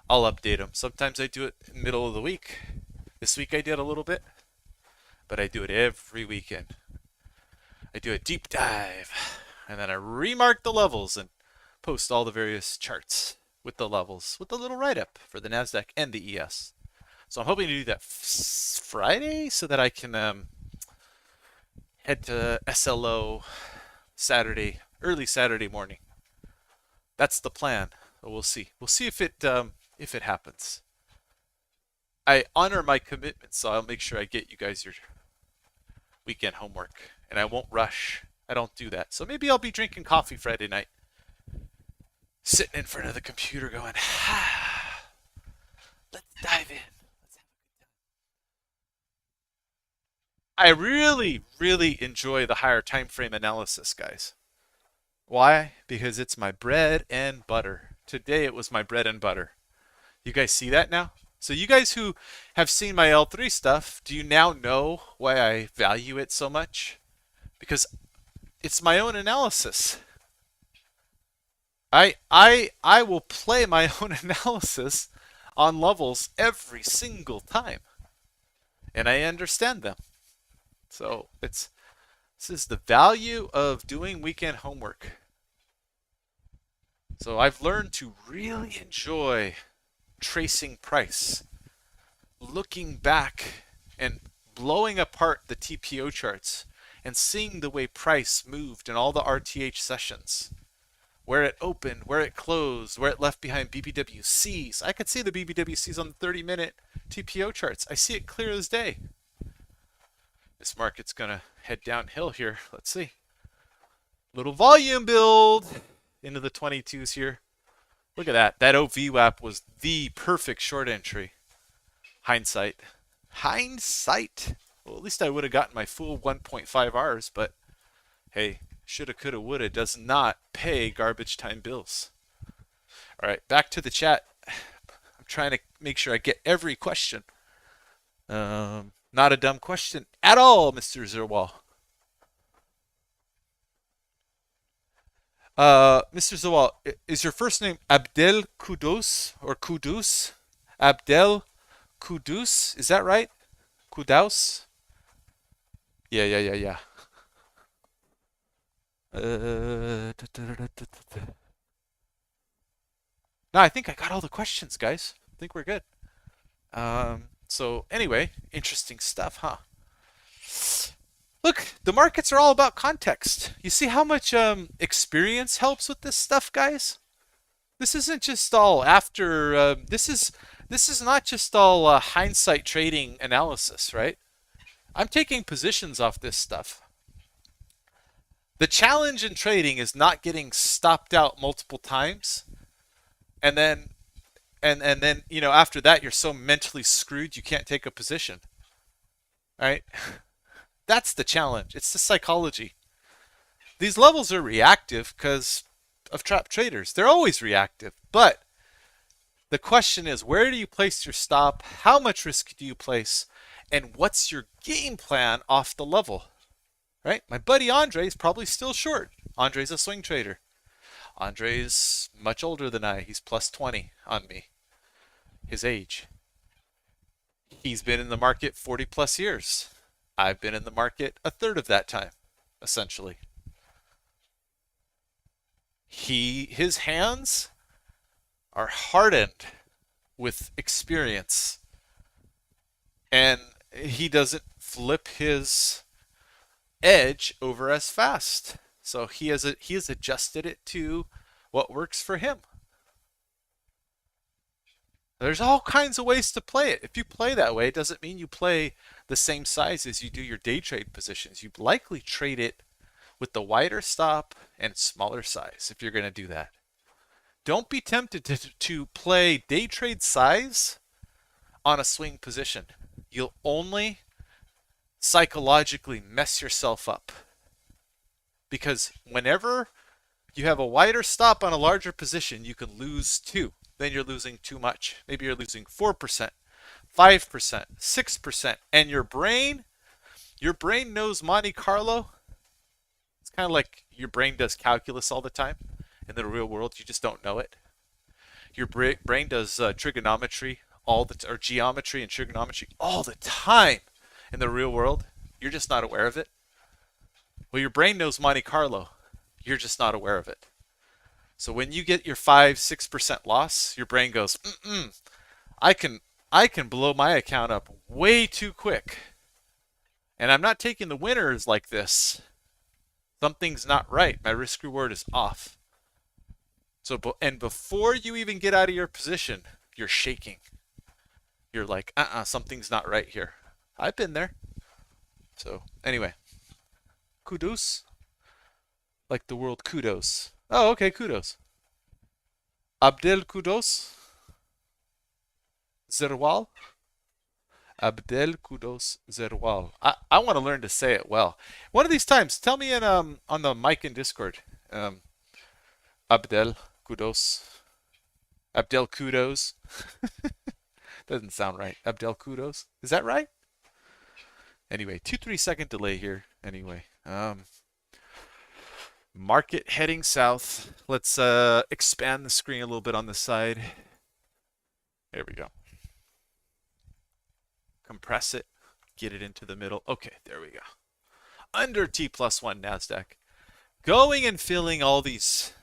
I'll update them. Sometimes I do it in the middle of the week. This week I did a little bit, but I do it every weekend. I do a deep dive, and then I remark the levels and post all the various charts with the levels, with the little write-up for the NASDAQ and the ES. So I'm hoping to do that Friday so that I can head to SLO Saturday, early Saturday morning. That's the plan. But we'll see. We'll see if it happens. I honor my commitment, so I'll make sure I get you guys your weekend homework, and I won't rush. I don't do that. So maybe I'll be drinking coffee Friday night, sitting in front of the computer going, let's dive in. I really, really enjoy the higher time frame analysis, guys. Why? Because it's my bread and butter. Today it was my bread and butter. You guys see that now? So you guys who have seen my L3 stuff, do you now know why I value it so much? Because it's my own analysis. I will play my own analysis on levels every single time. And I understand them. So this is the value of doing weekend homework. So I've learned to really enjoy tracing price, looking back and blowing apart the TPO charts and seeing the way price moved in all the RTH sessions, where it opened, where it closed, where it left behind BBWCs. I could see the BBWCs on the 30-minute TPO charts. I see it clear as day. This market's gonna head downhill here. Let's see. Little volume build into the 22s here. Look at that. That OVWAP was the perfect short entry. Hindsight. Hindsight. Well, at least I would have gotten my full 1.5 hours, but hey, shoulda, coulda, woulda does not pay garbage time bills. All right, back to the chat. I'm trying to make sure I get every question. Not a dumb question at all, Mr. Zerwal. Mr. Zawal, is your first name Abdel Kudus or Kudus? Abdel Kudus, is that right? Kudaus? Yeah. No, I think I got all the questions, guys. I think we're good. So anyway, interesting stuff, huh? Look, the markets are all about context. You see how much experience helps with this stuff, guys? This isn't just all after. This is not just all hindsight trading analysis, right? I'm taking positions off this stuff. The challenge in trading is not getting stopped out multiple times, and then and then after that you're so mentally screwed you can't take a position, right? That's the challenge. It's the psychology. These levels are reactive because of trap traders. They're always reactive, but the question is, where do you place your stop? How much risk do you place? And what's your game plan off the level? Right? My buddy Andre is probably still short. Andre's a swing trader. Andre's much older than I. He's plus 20 on me. His age. He's been in the market 40 plus years. I've been in the market a third of that time, essentially. His hands are hardened with experience, and he doesn't flip his edge over as fast. So he has adjusted it to what works for him. There's all kinds of ways to play it. If you play that way, it doesn't mean you play the same size as you do your day trade positions. You likely trade it with the wider stop and smaller size if you're going to do that. Don't be tempted to play day trade size on a swing position. You'll only psychologically mess yourself up. Because whenever you have a wider stop on a larger position, you can lose too. Then you're losing too much. Maybe you're losing 4%, 5%, 6%. And your brain knows Monte Carlo. It's kind of like your brain does calculus all the time. In the real world, you just don't know it. Your brain does trigonometry or geometry and trigonometry all the time in the real world. You're just not aware of it. Well, your brain knows Monte Carlo. You're just not aware of it. So when you get your 5-6% loss, your brain goes, I can blow my account up way too quick. And I'm not taking the winners like this. Something's not right. My risk reward is off. So, and before you even get out of your position, you're shaking. You're like, something's not right here. I've been there. So, anyway. Kudos. Like the word kudos. Oh, okay, kudos. Abdel Kudos. Zerwal. Abdel Kudos Zerwal. I want to learn to say it well. One of these times, tell me on the mic in Discord. Abdel Kudos. Abdel Kudos. Doesn't sound right. Abdel Kudos. Is that right? Anyway, 2-3 second delay here. Anyway, market heading south. Let's expand the screen a little bit on the side. There we go. Compress it. Get it into the middle. Okay, there we go. Under T+1 NASDAQ. Going and filling all these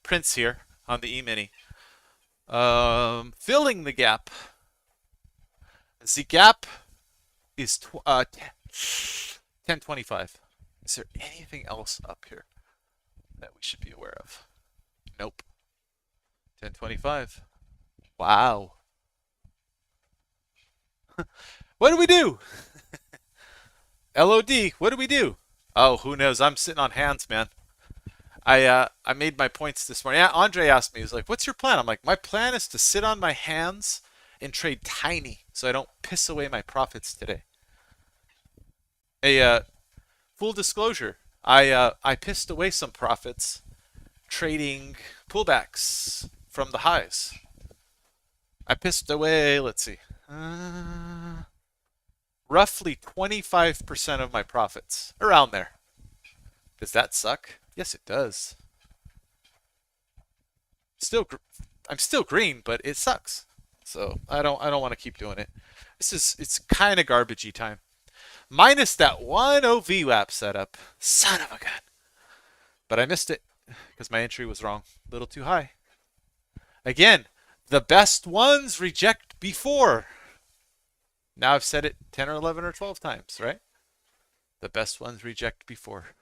prints here on the E-mini. Filling the gap. The gap is 1025. Is there anything else up here that we should be aware of? Nope. 1025. Wow. What do we do? LOD, what do we do? Oh, who knows? I'm sitting on hands, man. I made my points this morning. Yeah, Andre asked me, he was like, what's your plan? I'm like, my plan is to sit on my hands and trade tiny so I don't piss away my profits today. Full disclosure, I pissed away some profits trading pullbacks from the highs. I pissed away, let's see, roughly 25% of my profits, around there. Does that suck? Yes, it does. I'm still green, but it sucks. So I don't want to keep doing it. It's kind of garbagey time. Minus that one OVWAP setup. Son of a gun. But I missed it because my entry was wrong. A little too high. Again, the best ones reject before. Now I've said it 10 or 11 or 12 times, right? The best ones reject before.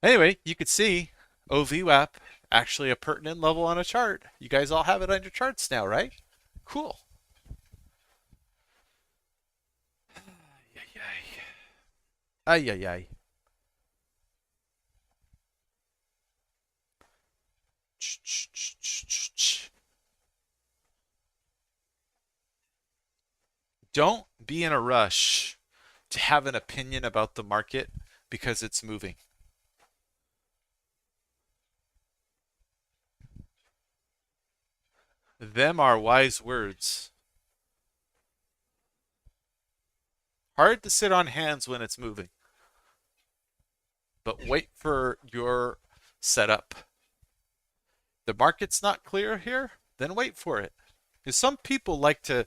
Anyway, you could see OVWAP, actually a pertinent level on a chart. You guys all have it on your charts now, right? Cool. Ay, ay, ay. Don't be in a rush to have an opinion about the market because it's moving. Them are wise words. Hard to sit on hands when it's moving. But wait for your setup. The market's not clear here, then wait for it. Because some people like to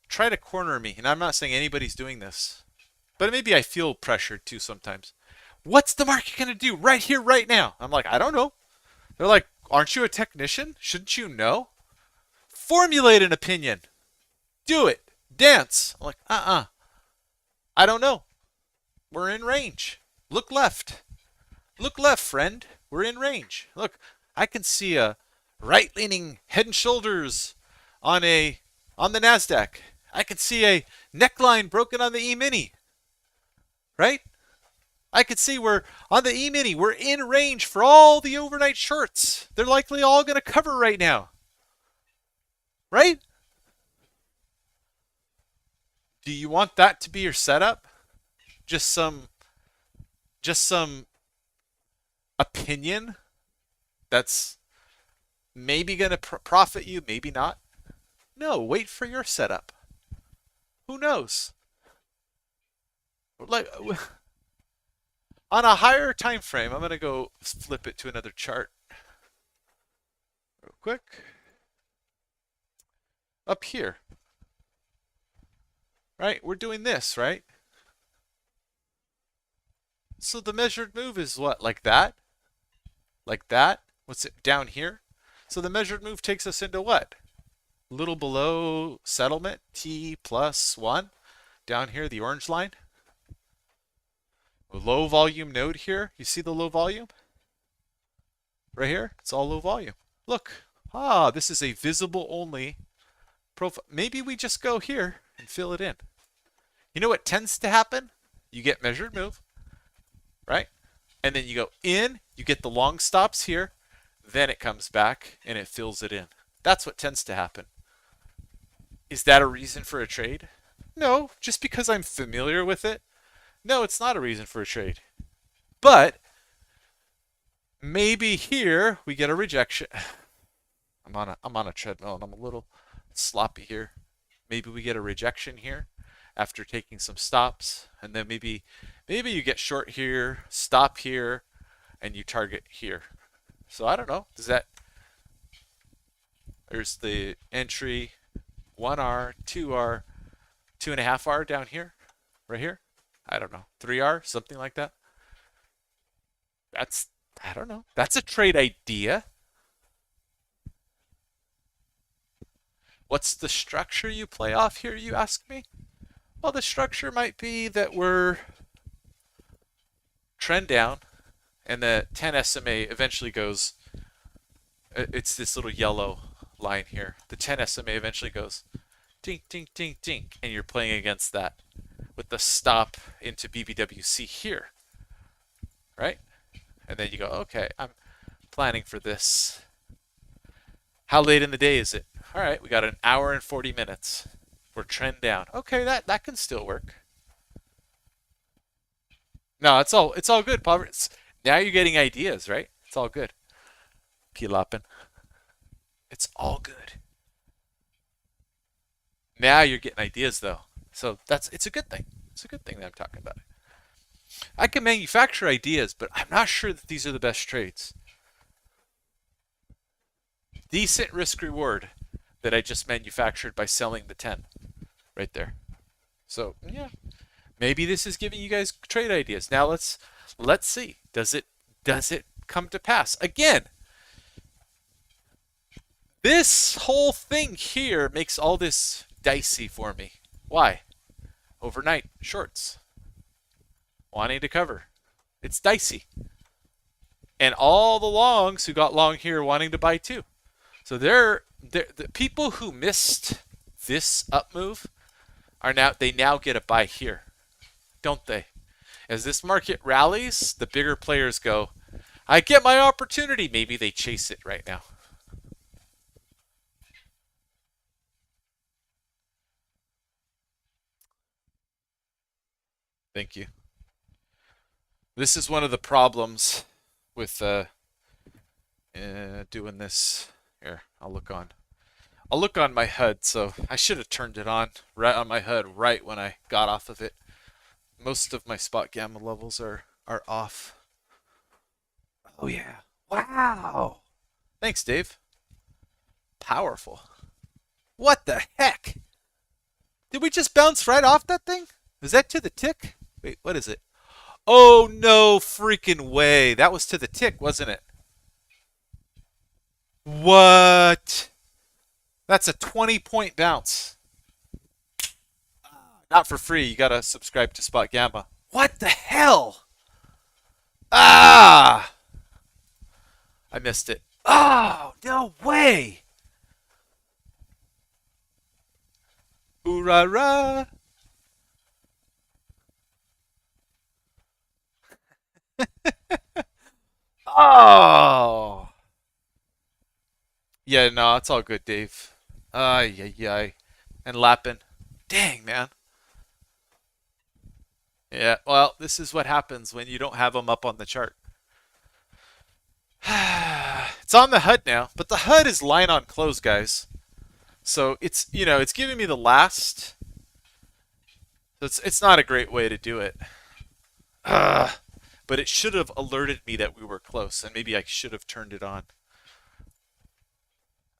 try to corner me, and I'm not saying anybody's doing this, but maybe I feel pressured too sometimes. What's the market going to do right here, right now? I'm like, I don't know. They're like, aren't you a technician? Shouldn't you know? Formulate an opinion. Do it. Dance. I'm like, I don't know. We're in range. Look left. Look left, friend. We're in range. Look, I can see a right-leaning head and shoulders on the Nasdaq. I can see a neckline broken on the E-mini. Right? I could see we're on the E-mini. We're in range for all the overnight shorts. They're likely all going to cover right now. Right? Do you want that to be your setup? Just some opinion that's maybe going to profit you, maybe not. No, wait for your setup. Who knows? Like on a higher time frame, I'm going to go flip it to another chart real quick. Up here. Right? We're doing this, right? So the measured move is what? Like that? Like that? What's it down here? So the measured move takes us into what? A little below settlement, T plus 1. Down here, the orange line. A low volume node here. You see the low volume? Right here? It's all low volume. Look. This is a visible only profile. Maybe we just go here and fill it in. You know what tends to happen? You get measured move, right? And then you go in, you get the long stops here, then it comes back and it fills it in. That's what tends to happen. Is that a reason for a trade? No, just because I'm familiar with it. No, it's not a reason for a trade. But maybe here we get a rejection. I'm on a treadmill and I'm a little sloppy here. Maybe we get a rejection here after taking some stops, and then maybe you get short here, stop here, and you target here. So I don't know. There's the entry 1R, 2R, 2.5R down here, right here. I don't know, 3R, something like that. I don't know. That's a trade idea. What's the structure you play off here, you ask me? Well, the structure might be that we're trend down and the 10 SMA eventually goes, it's this little yellow line here. The 10 SMA eventually goes dink, dink, dink, dink, and you're playing against that with the stop into BBWC here, right? And then you go, okay, I'm planning for this. How late in the day is it? All right, we got an hour and 40 minutes. We're trend down. Okay, that can still work. No, it's all good, Paul. Now you're getting ideas, right? It's all good. Pilapin. It's all good. Now you're getting ideas though. So it's a good thing. It's a good thing that I'm talking about it. I can manufacture ideas, but I'm not sure that these are the best trades. Decent risk reward that I just manufactured by selling the 10 right there. So yeah, maybe this is giving you guys trade ideas. Now let's see. Does it come to pass? Again, this whole thing here makes all this dicey for me. Why? Overnight shorts. Wanting to cover. It's dicey. and all the longs who got long here wanting to buy too. So they're the people who missed this up move are now get a buy here, don't they? As this market rallies, the bigger players go, I get my opportunity. Maybe they chase it right now. Thank you. This is one of the problems with doing this. Here, I'll look on my HUD. So I should have turned it on right on my HUD right when I got off of it. Most of my SpotGamma levels are off. Oh yeah! Wow! Thanks, Dave. Powerful. What the heck? Did we just bounce right off that thing? Is that to the tick? Wait, what is it? Oh no freaking way! That was to the tick, wasn't it? What? That's a 20-point bounce. Not for free. You gotta subscribe to SpotGamma. What the hell? Ah! I missed it. Oh, no way! Ooh-rah-rah! Oh! Yeah, no, it's all good, Dave. Ay, ay, ay. And lapping. Dang, man. Yeah, well, this is what happens when you don't have them up on the chart. It's on the HUD now, but the HUD is line on close, guys. So it's giving me the last. So it's not a great way to do it. But it should have alerted me that we were close, and maybe I should have turned it on.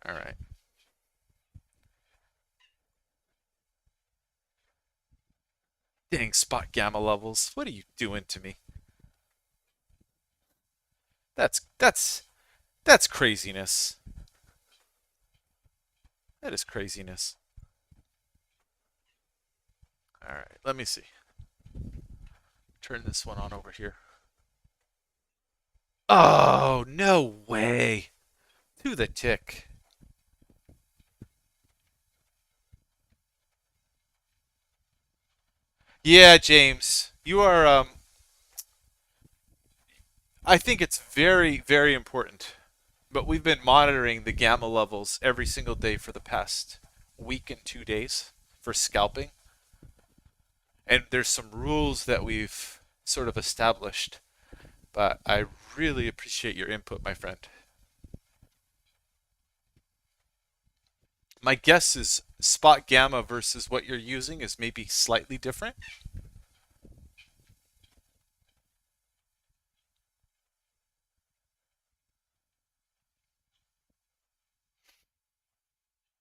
All right. Dang, SpotGamma levels. What are you doing to me? That's craziness. That is craziness. All right, let me see. Turn this one on over here. Oh, no way. To the tick. Yeah, James, you are I think it's very, very important. But we've been monitoring the gamma levels every single day for the past week and 2 days for scalping. And there's some rules that we've sort of established. But I really appreciate your input, my friend. My guess is SpotGamma versus what you're using is maybe slightly different.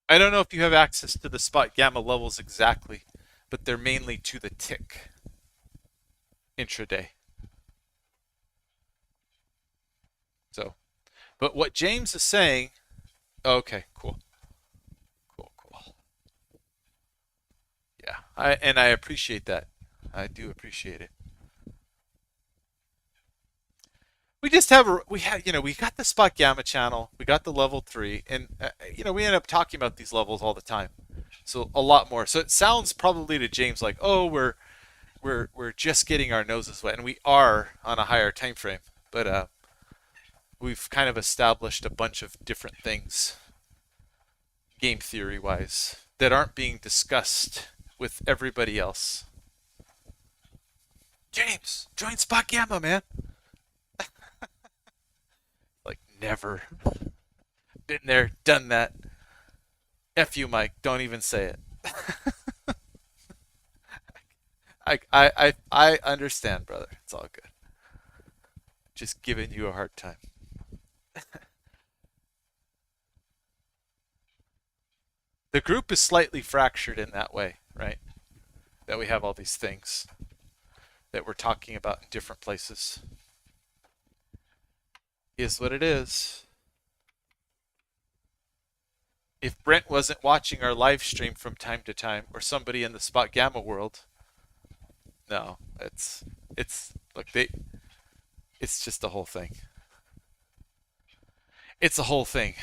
I don't know if you have access to the SpotGamma levels exactly, but they're mainly to the tick intraday. So, but what James is saying, okay, cool. Cool, cool. Yeah, I appreciate that. I do appreciate it. We just have we got the SpotGamma channel, we got the level 3, and we end up talking about these levels all the time. So a lot more. So it sounds probably to James like, "Oh, we're just getting our noses wet," and we are on a higher time frame. But we've kind of established a bunch of different things game theory wise that aren't being discussed with everybody else. James, join SpotGamma, man. Like never. Been there, done that. F you, Mike. Don't even say it. I understand, brother. It's all good. Just giving you a hard time. The group is slightly fractured in that way, right? That we have all these things that we're talking about in different places. Is what it is. If Brent wasn't watching our live stream from time to time, or somebody in the SpotGamma world, no, it's look, it's just the whole thing. It's the whole thing.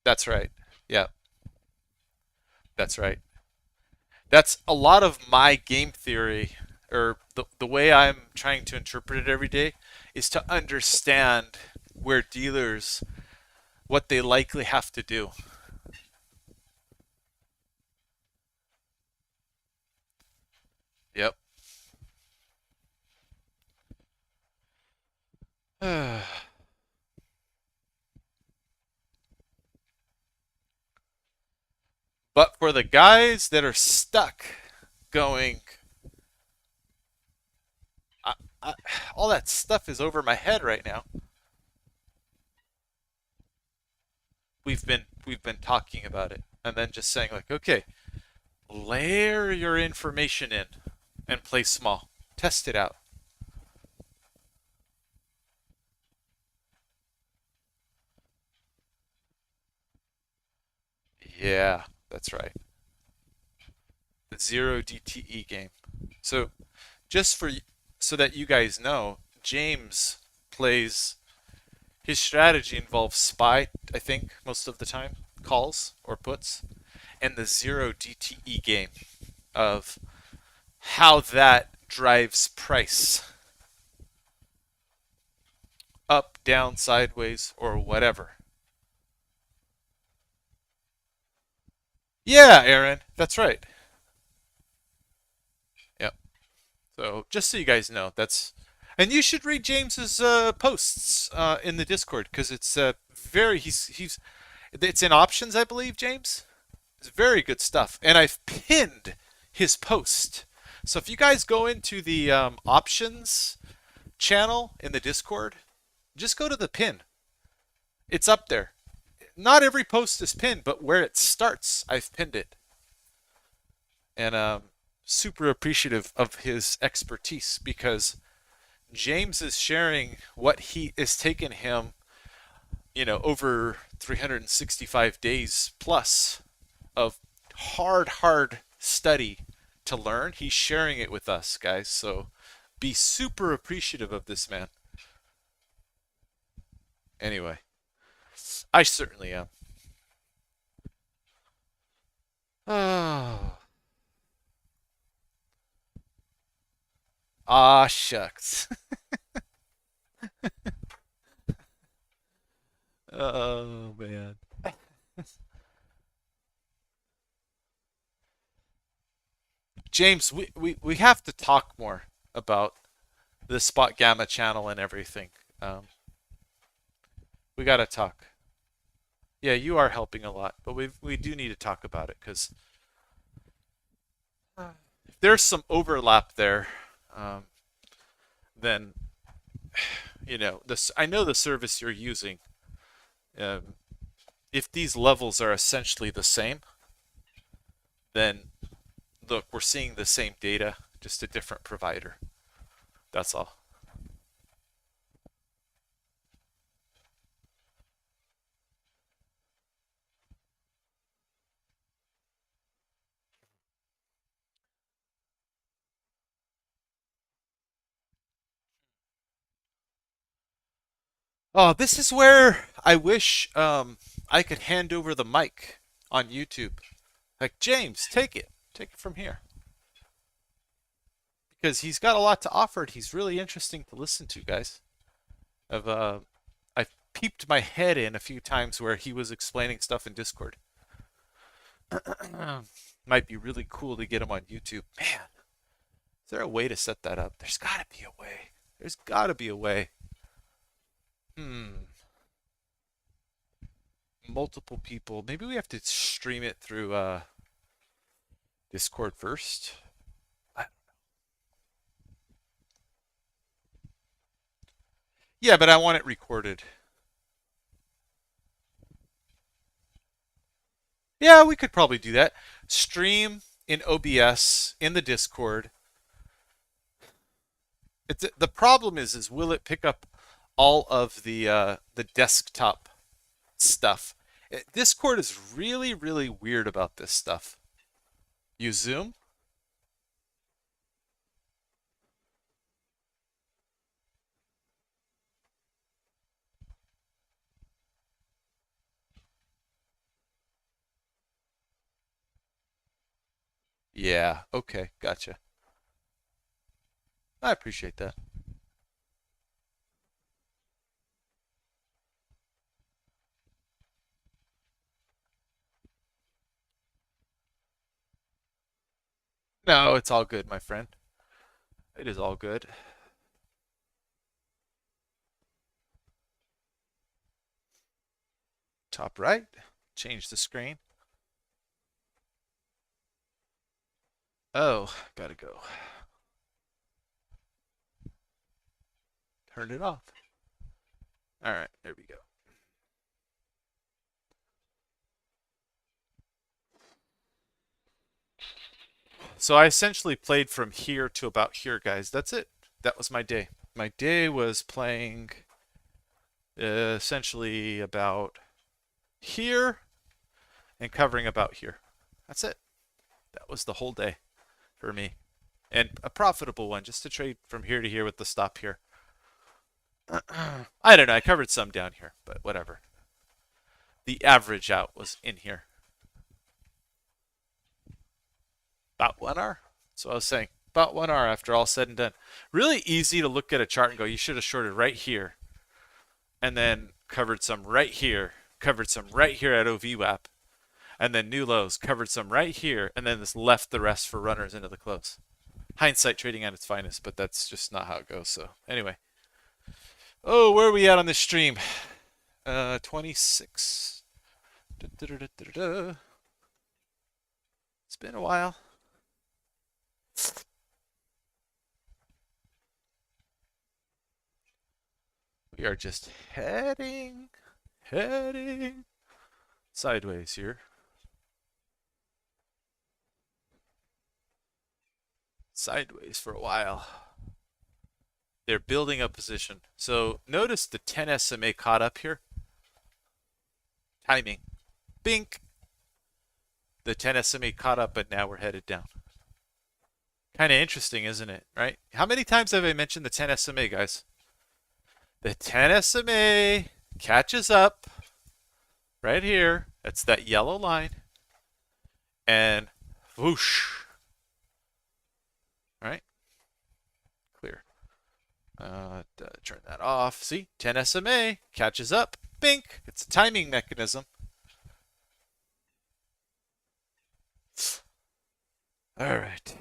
That's right. Yeah, that's right. That's a lot of my game theory, or the way I'm trying to interpret it every day, is to understand where dealers, what they likely have to do. Yep. But for the guys that are stuck going, I, I, all that stuff is over my head right now. We've been talking about it and then just saying like, okay, layer your information in and play small. Test it out. Yeah, that's right. The zero DTE game. So just for so that you guys know, James plays his strategy involves spy, I think, most of the time, calls or puts, and the zero DTE game of how that drives price up, down, sideways, or whatever. Yeah, Aaron, that's right. Yep. So just so you guys know, that's and you should read James's posts in the Discord because it's very he's it's in options, I believe, James. It's very good stuff, and I've pinned his post. So if you guys go into the options channel in the Discord, just go to the pin. It's up there. Not every post is pinned, but where it starts, I've pinned it. And super appreciative of his expertise because James is sharing what he is taking him, over 365 days plus of hard study to learn. He's sharing it with us, guys. So be super appreciative of this man. Anyway, I certainly am. Oh. Ah, shucks. Oh, man. James, we have to talk more about the SpotGamma channel and everything. Um, we got to talk. Yeah, you are helping a lot, but we do need to talk about it because if there's some overlap there, um, then this I know the service you're using. Um, if these levels are essentially the same, then look, we're seeing the same data, just a different provider. That's all. Oh, this is where I wish I could hand over the mic on YouTube. Like, James, take it. Take it from here. Because he's got a lot to offer and he's really interesting to listen to, guys. I've I've peeped my head in a few times where he was explaining stuff in Discord. Might be really cool to get him on YouTube. Man, is there a way to set that up? There's got to be a way. There's got to be a way. Hmm. Multiple people. Maybe we have to stream it through Discord first. Yeah, but I want it recorded. Yeah, we could probably do that. Stream in OBS in the Discord. The problem is will it pick up all of the desktop stuff? Discord is really weird about this stuff. Use Zoom? Yeah, okay, gotcha. I appreciate that. No, it's all good, my friend. It is all good. Top right. Change the screen. Oh, gotta go. Turn it off. All right, there we go. So I essentially played from here to about here, guys. That's it. That was my day. My day was playing essentially about here and covering about here. That's it. That was the whole day for me. And a profitable one, just to trade from here to here with the stop here. I don't know. I covered some down here, but whatever. The average out was in here. About 1 hour. So I was saying. About 1 hour after all said and done. Really easy to look at a chart and go, you should have shorted right here. And then covered some right here. Covered some right here at OVWAP. And then new lows. Covered some right here. And then just left the rest for runners into the close. Hindsight trading at its finest, but that's just not how it goes. So anyway. Oh, where are we at on this stream? 26. It's been a while. We are just heading sideways here. Sideways for a while. They're building up position. So notice the 10 SMA caught up here. Timing. Bink. The 10 SMA caught up, but now we're headed down. Kind of interesting, isn't it? Right? How many times have I mentioned the 10 SMA, guys? The 10 SMA catches up right here. That's that yellow line. And whoosh. All right? Clear. Turn that off. See? 10 SMA catches up. Bink. It's a timing mechanism. All right.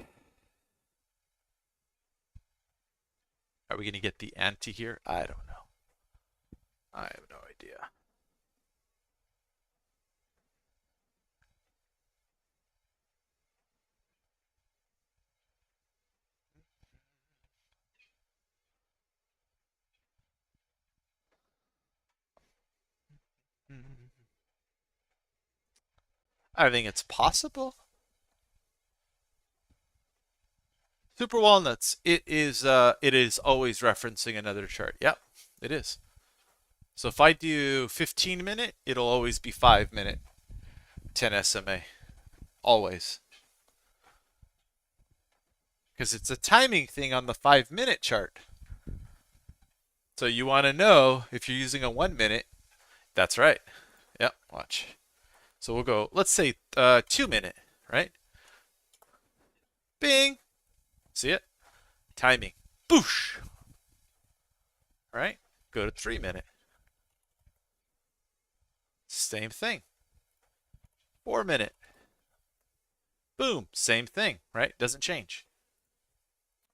Are we going to get the ante here? I don't know. I have no idea. I think it's possible. Super Walnuts. It is always referencing another chart. Yep, it is. So if I do 15-minute, it'll always be 5-minute 10 SMA. Always. Because it's a timing thing on the 5-minute chart. So you want to know if you're using a 1-minute. That's right. Yep, watch. So we'll go, let's say 2-minute, right? Bing. See it? Timing. Boosh. All right? Go to 3-minute. Same thing. 4-minute. Boom. Same thing, right? Doesn't change.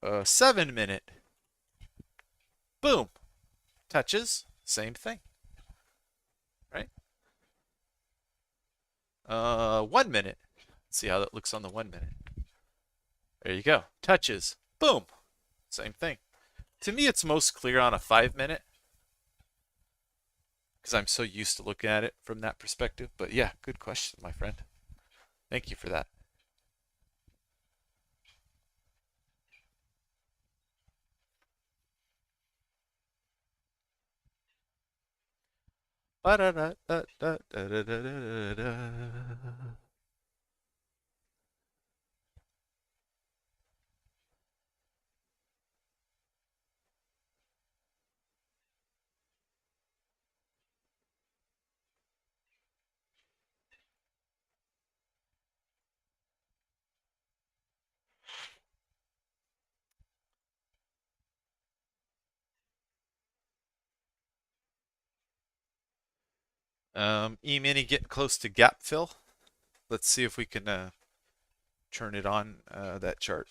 7-minute. Boom. Touches. Same thing. Right? 1-minute. Let's see how that looks on the 1-minute. There you go. Touches. Boom. Same thing. To me, it's most clear on a 5-minute because I'm so used to looking at it from that perspective. But yeah, good question, my friend. Thank you for that. E-mini getting close to gap fill. Let's see if we can turn it on that chart.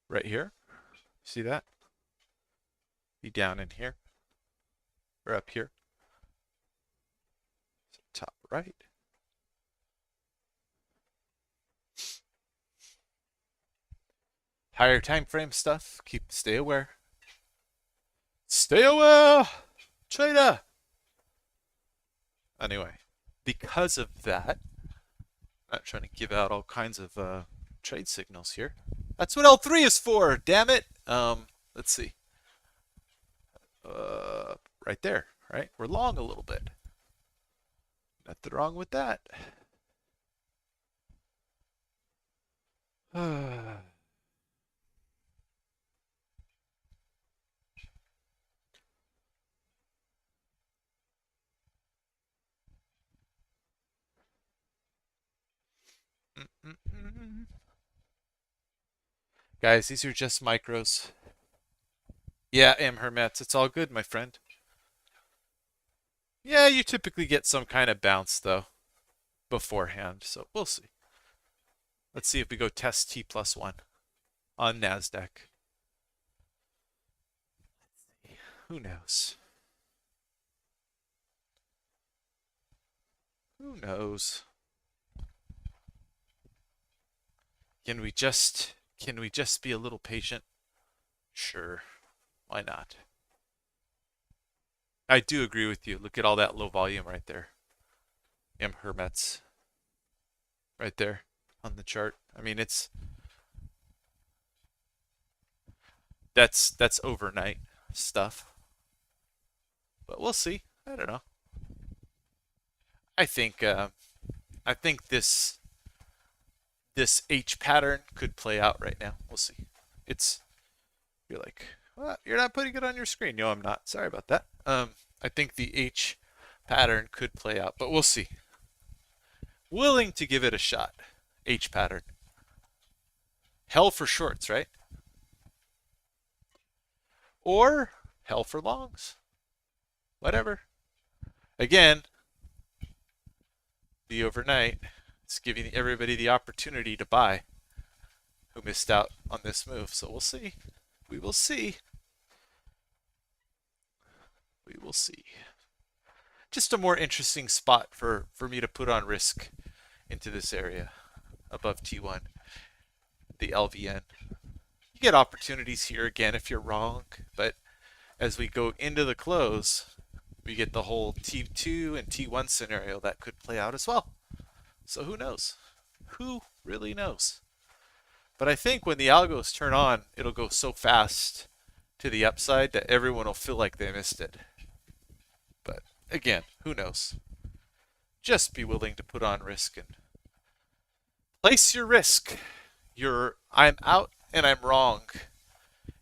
Right here. See that? Be down in here. Or up here. Top right. Higher time frame stuff. Stay aware. Stay aware, trader. Anyway, because of that, I'm not trying to give out all kinds of trade signals here. That's what L3 is for. Damn it. Let's see. Right there. Right, we're long a little bit. Nothing wrong with that. Guys, these are just micros. Yeah, M. Hermets. It's all good, my friend. Yeah, you typically get some kind of bounce, though, beforehand. So we'll see. Let's see if we go test T plus 1 on NASDAQ. Who knows? Who knows? Can we just be a little patient? Sure. Why not? I do agree with you. Look at all that low volume right there. M. Hermets. Right there on the chart. I mean, that's overnight stuff. But we'll see. I don't know. I think this H pattern could play out right now. We'll see. You're like, well, you're not putting it on your screen. No, I'm not. Sorry about that. I think the H pattern could play out, but we'll see. Willing to give it a shot. H pattern. Hell for shorts, right? Or hell for longs. Whatever. Again, the overnight is giving everybody the opportunity to buy who missed out on this move. So we'll see. We will see. We will see. Just a more interesting spot for me to put on risk into this area above T1, the LVN. You get opportunities here again if you're wrong, but as we go into the close, we get the whole T2 and T1 scenario that could play out as well. So who knows? Who really knows? But I think when the algos turn on, it'll go so fast to the upside that everyone will feel like they missed it. But again, who knows? Just be willing to put on risk and place your risk. I'm out and I'm wrong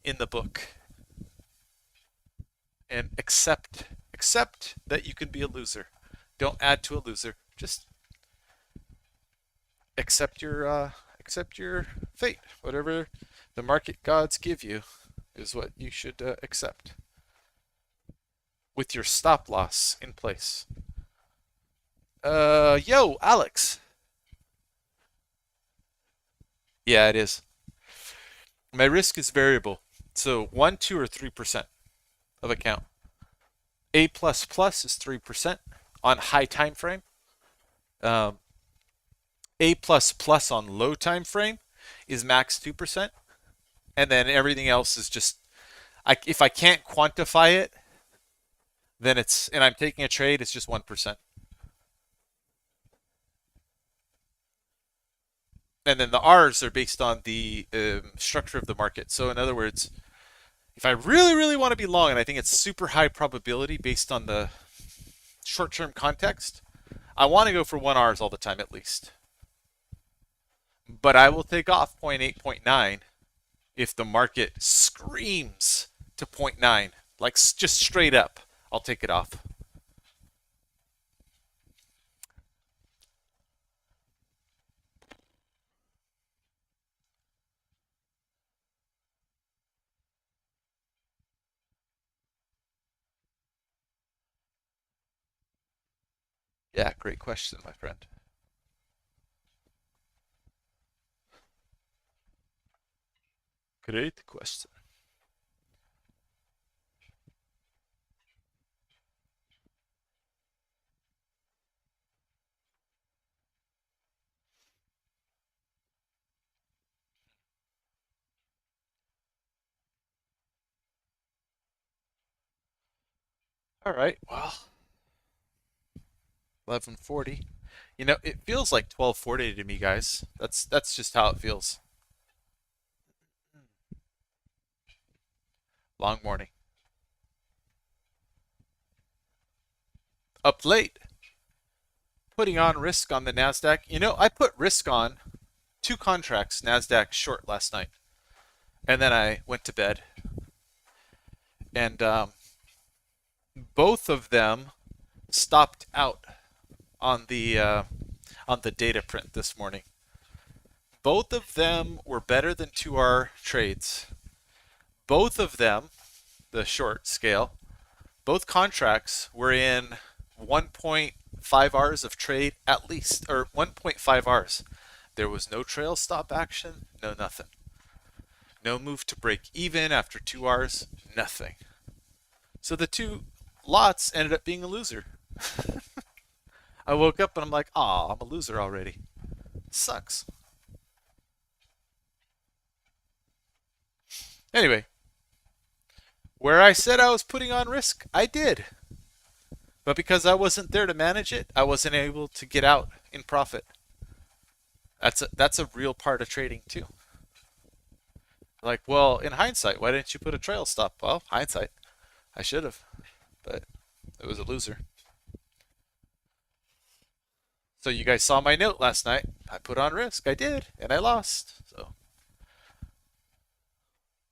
in the book. And accept that you can be a loser. Don't add to a loser. Just accept your fate. Whatever the market gods give you is what you should accept. With your stop loss in place. Yo, Alex. Yeah, it is. My risk is variable. So 1, 2, or 3% of account. A++ is 3% on high time frame. A++ on low time frame is max 2%. And then everything else is just, if I can't quantify it, then and I'm taking a trade, it's just 1%. And then the R's are based on the structure of the market. So in other words, if I really, really want to be long, and I think it's super high probability based on the short-term context, I want to go for 1 Rs all the time at least. But I will take off 0.8, 0.9 if the market screams to 0.9, like just straight up, I'll take it off. Yeah, great question, my friend. Great question. All right, well, 11:40. You know, it feels like 12:40 to me, guys. That's just how it feels. Long morning. Up late, putting on risk on the Nasdaq. You know, I put risk on two contracts Nasdaq short last night, and then I went to bed, and both of them stopped out on the data print this morning. Both of them were better than 2-hour trades. Both of them, the short scale, both contracts were in 1.5 hours of trade at least, or 1.5 hours. There was no trail stop action, no nothing. No move to break even after 2 hours, nothing. So the two lots ended up being a loser. I woke up and I'm like, ah, I'm a loser already. Sucks. Anyway, where I said I was putting on risk, I did. But because I wasn't there to manage it, I wasn't able to get out in profit. That's a real part of trading too. Like, well, in hindsight, why didn't you put a trail stop? Well, hindsight, I should have, but it was a loser. So you guys saw my note last night. I put on risk. I did, and I lost. So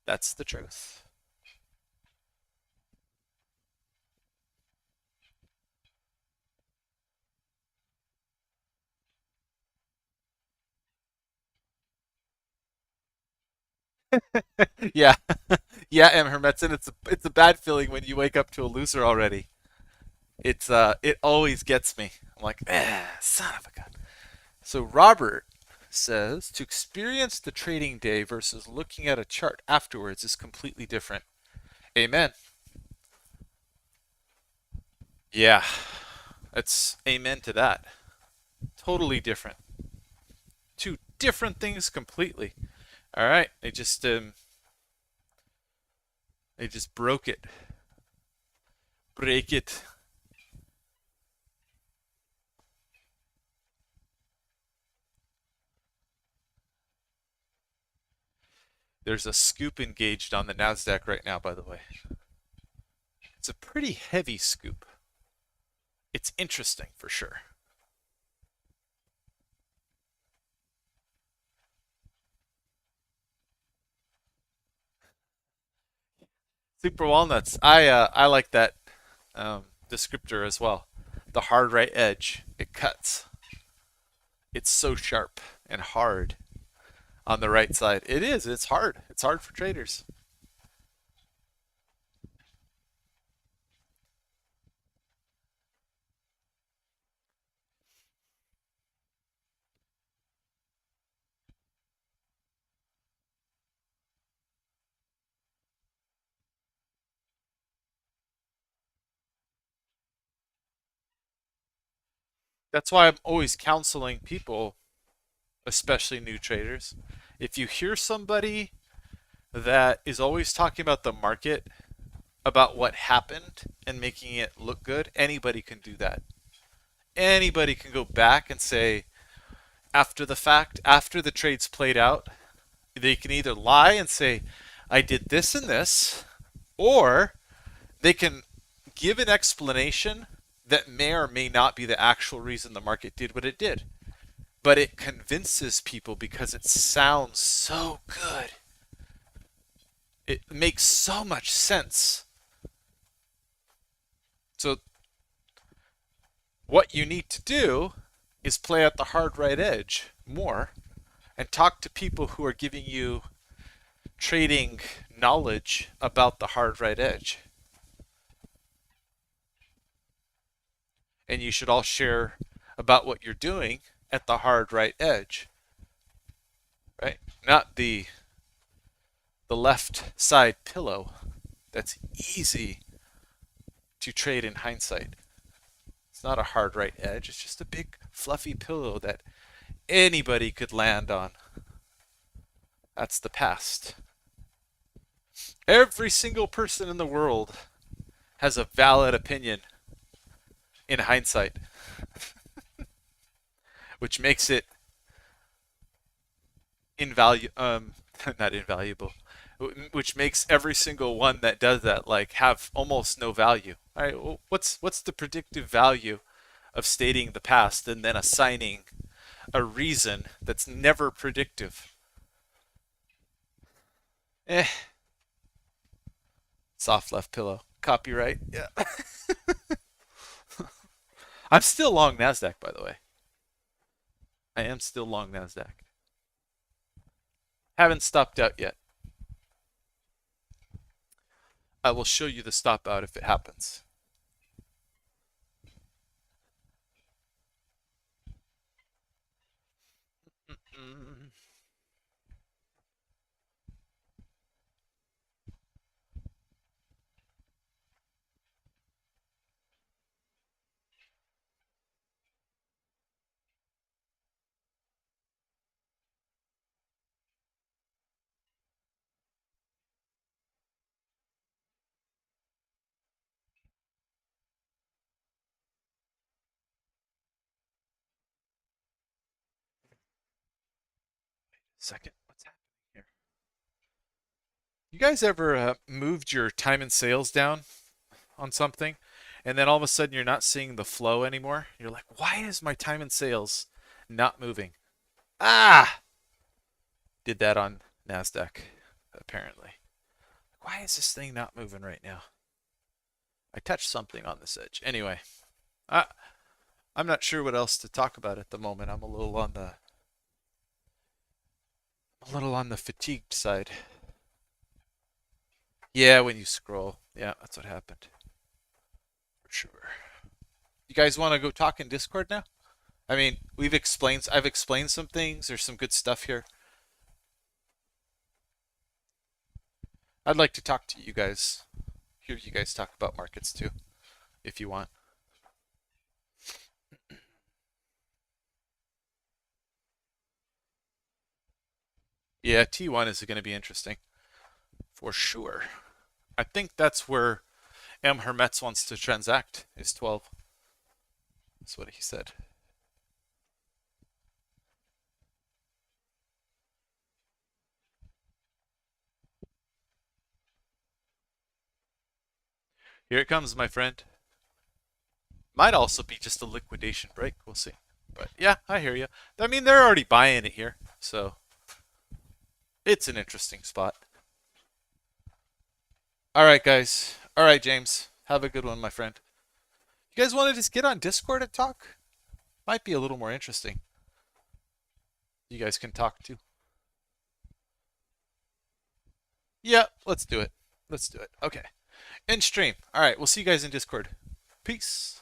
that's the truth. Yeah, yeah, M. Hermetson. It's a bad feeling when you wake up to a loser already. It always gets me. I'm like, son of a gun. So Robert says to experience the trading day versus looking at a chart afterwards is completely different. Amen. Yeah, it's amen to that. Totally different. Two different things completely. All right, they just broke it. Break it. There's a scoop engaged on the Nasdaq right now, by the way. It's a pretty heavy scoop. It's interesting for sure. Super walnuts. I like that descriptor as well. The hard right edge. It cuts. It's so sharp and hard on the right side. It is. It's hard. It's hard for traders. That's why I'm always counseling people, especially new traders. If you hear somebody that is always talking about the market, about what happened and making it look good, anybody can do that. Anybody can go back and say, after the fact, after the trade's played out, they can either lie and say, I did this and this, or they can give an explanation that may or may not be the actual reason the market did what it did. But it convinces people because it sounds so good. It makes so much sense. So what you need to do is play at the hard right edge more and talk to people who are giving you trading knowledge about the hard right edge. And you should all share about what you're doing at the hard right edge, right? Not the left side pillow that's easy to trade in hindsight. It's not a hard right edge. It's just a big fluffy pillow that anybody could land on. That's the past. Every single person in the world has a valid opinion in hindsight, which makes it not invaluable, which makes every single one that does that like have almost no value. All right, well, what's the predictive value of stating the past and then assigning a reason that's never predictive? Eh, soft left pillow. Copyright. Yeah. I'm still long NASDAQ, by the way. I am still long NASDAQ. Haven't stopped out yet. I will show you the stop out if it happens. Second, what's happening here? You guys ever moved your time and sales down on something, and then all of a sudden you're not seeing the flow anymore? You're like, why is my time and sales not moving? Ah! Did that on NASDAQ, apparently. Why is this thing not moving right now? I touched something on this edge. Anyway, I, I'm not sure what else to talk about at the moment. I'm a little on the fatigued side. Yeah, when you scroll. Yeah, that's what happened. For sure. You guys want to go talk in Discord now? I mean, I've explained some things. There's some good stuff here. I'd like to talk to you guys. Hear you guys talk about markets too, if you want. Yeah, T1 is going to be interesting. For sure. I think that's where M. Hermetz wants to transact, is 12. That's what he said. Here it comes, my friend. Might also be just a liquidation break. We'll see. But yeah, I hear you. I mean, they're already buying it here, so it's an interesting spot. All right, guys. All right, James. Have a good one, my friend. You guys want to just get on Discord and talk? Might be a little more interesting. You guys can talk too. Yeah, let's do it. Let's do it. Okay. End stream. All right, we'll see you guys in Discord. Peace.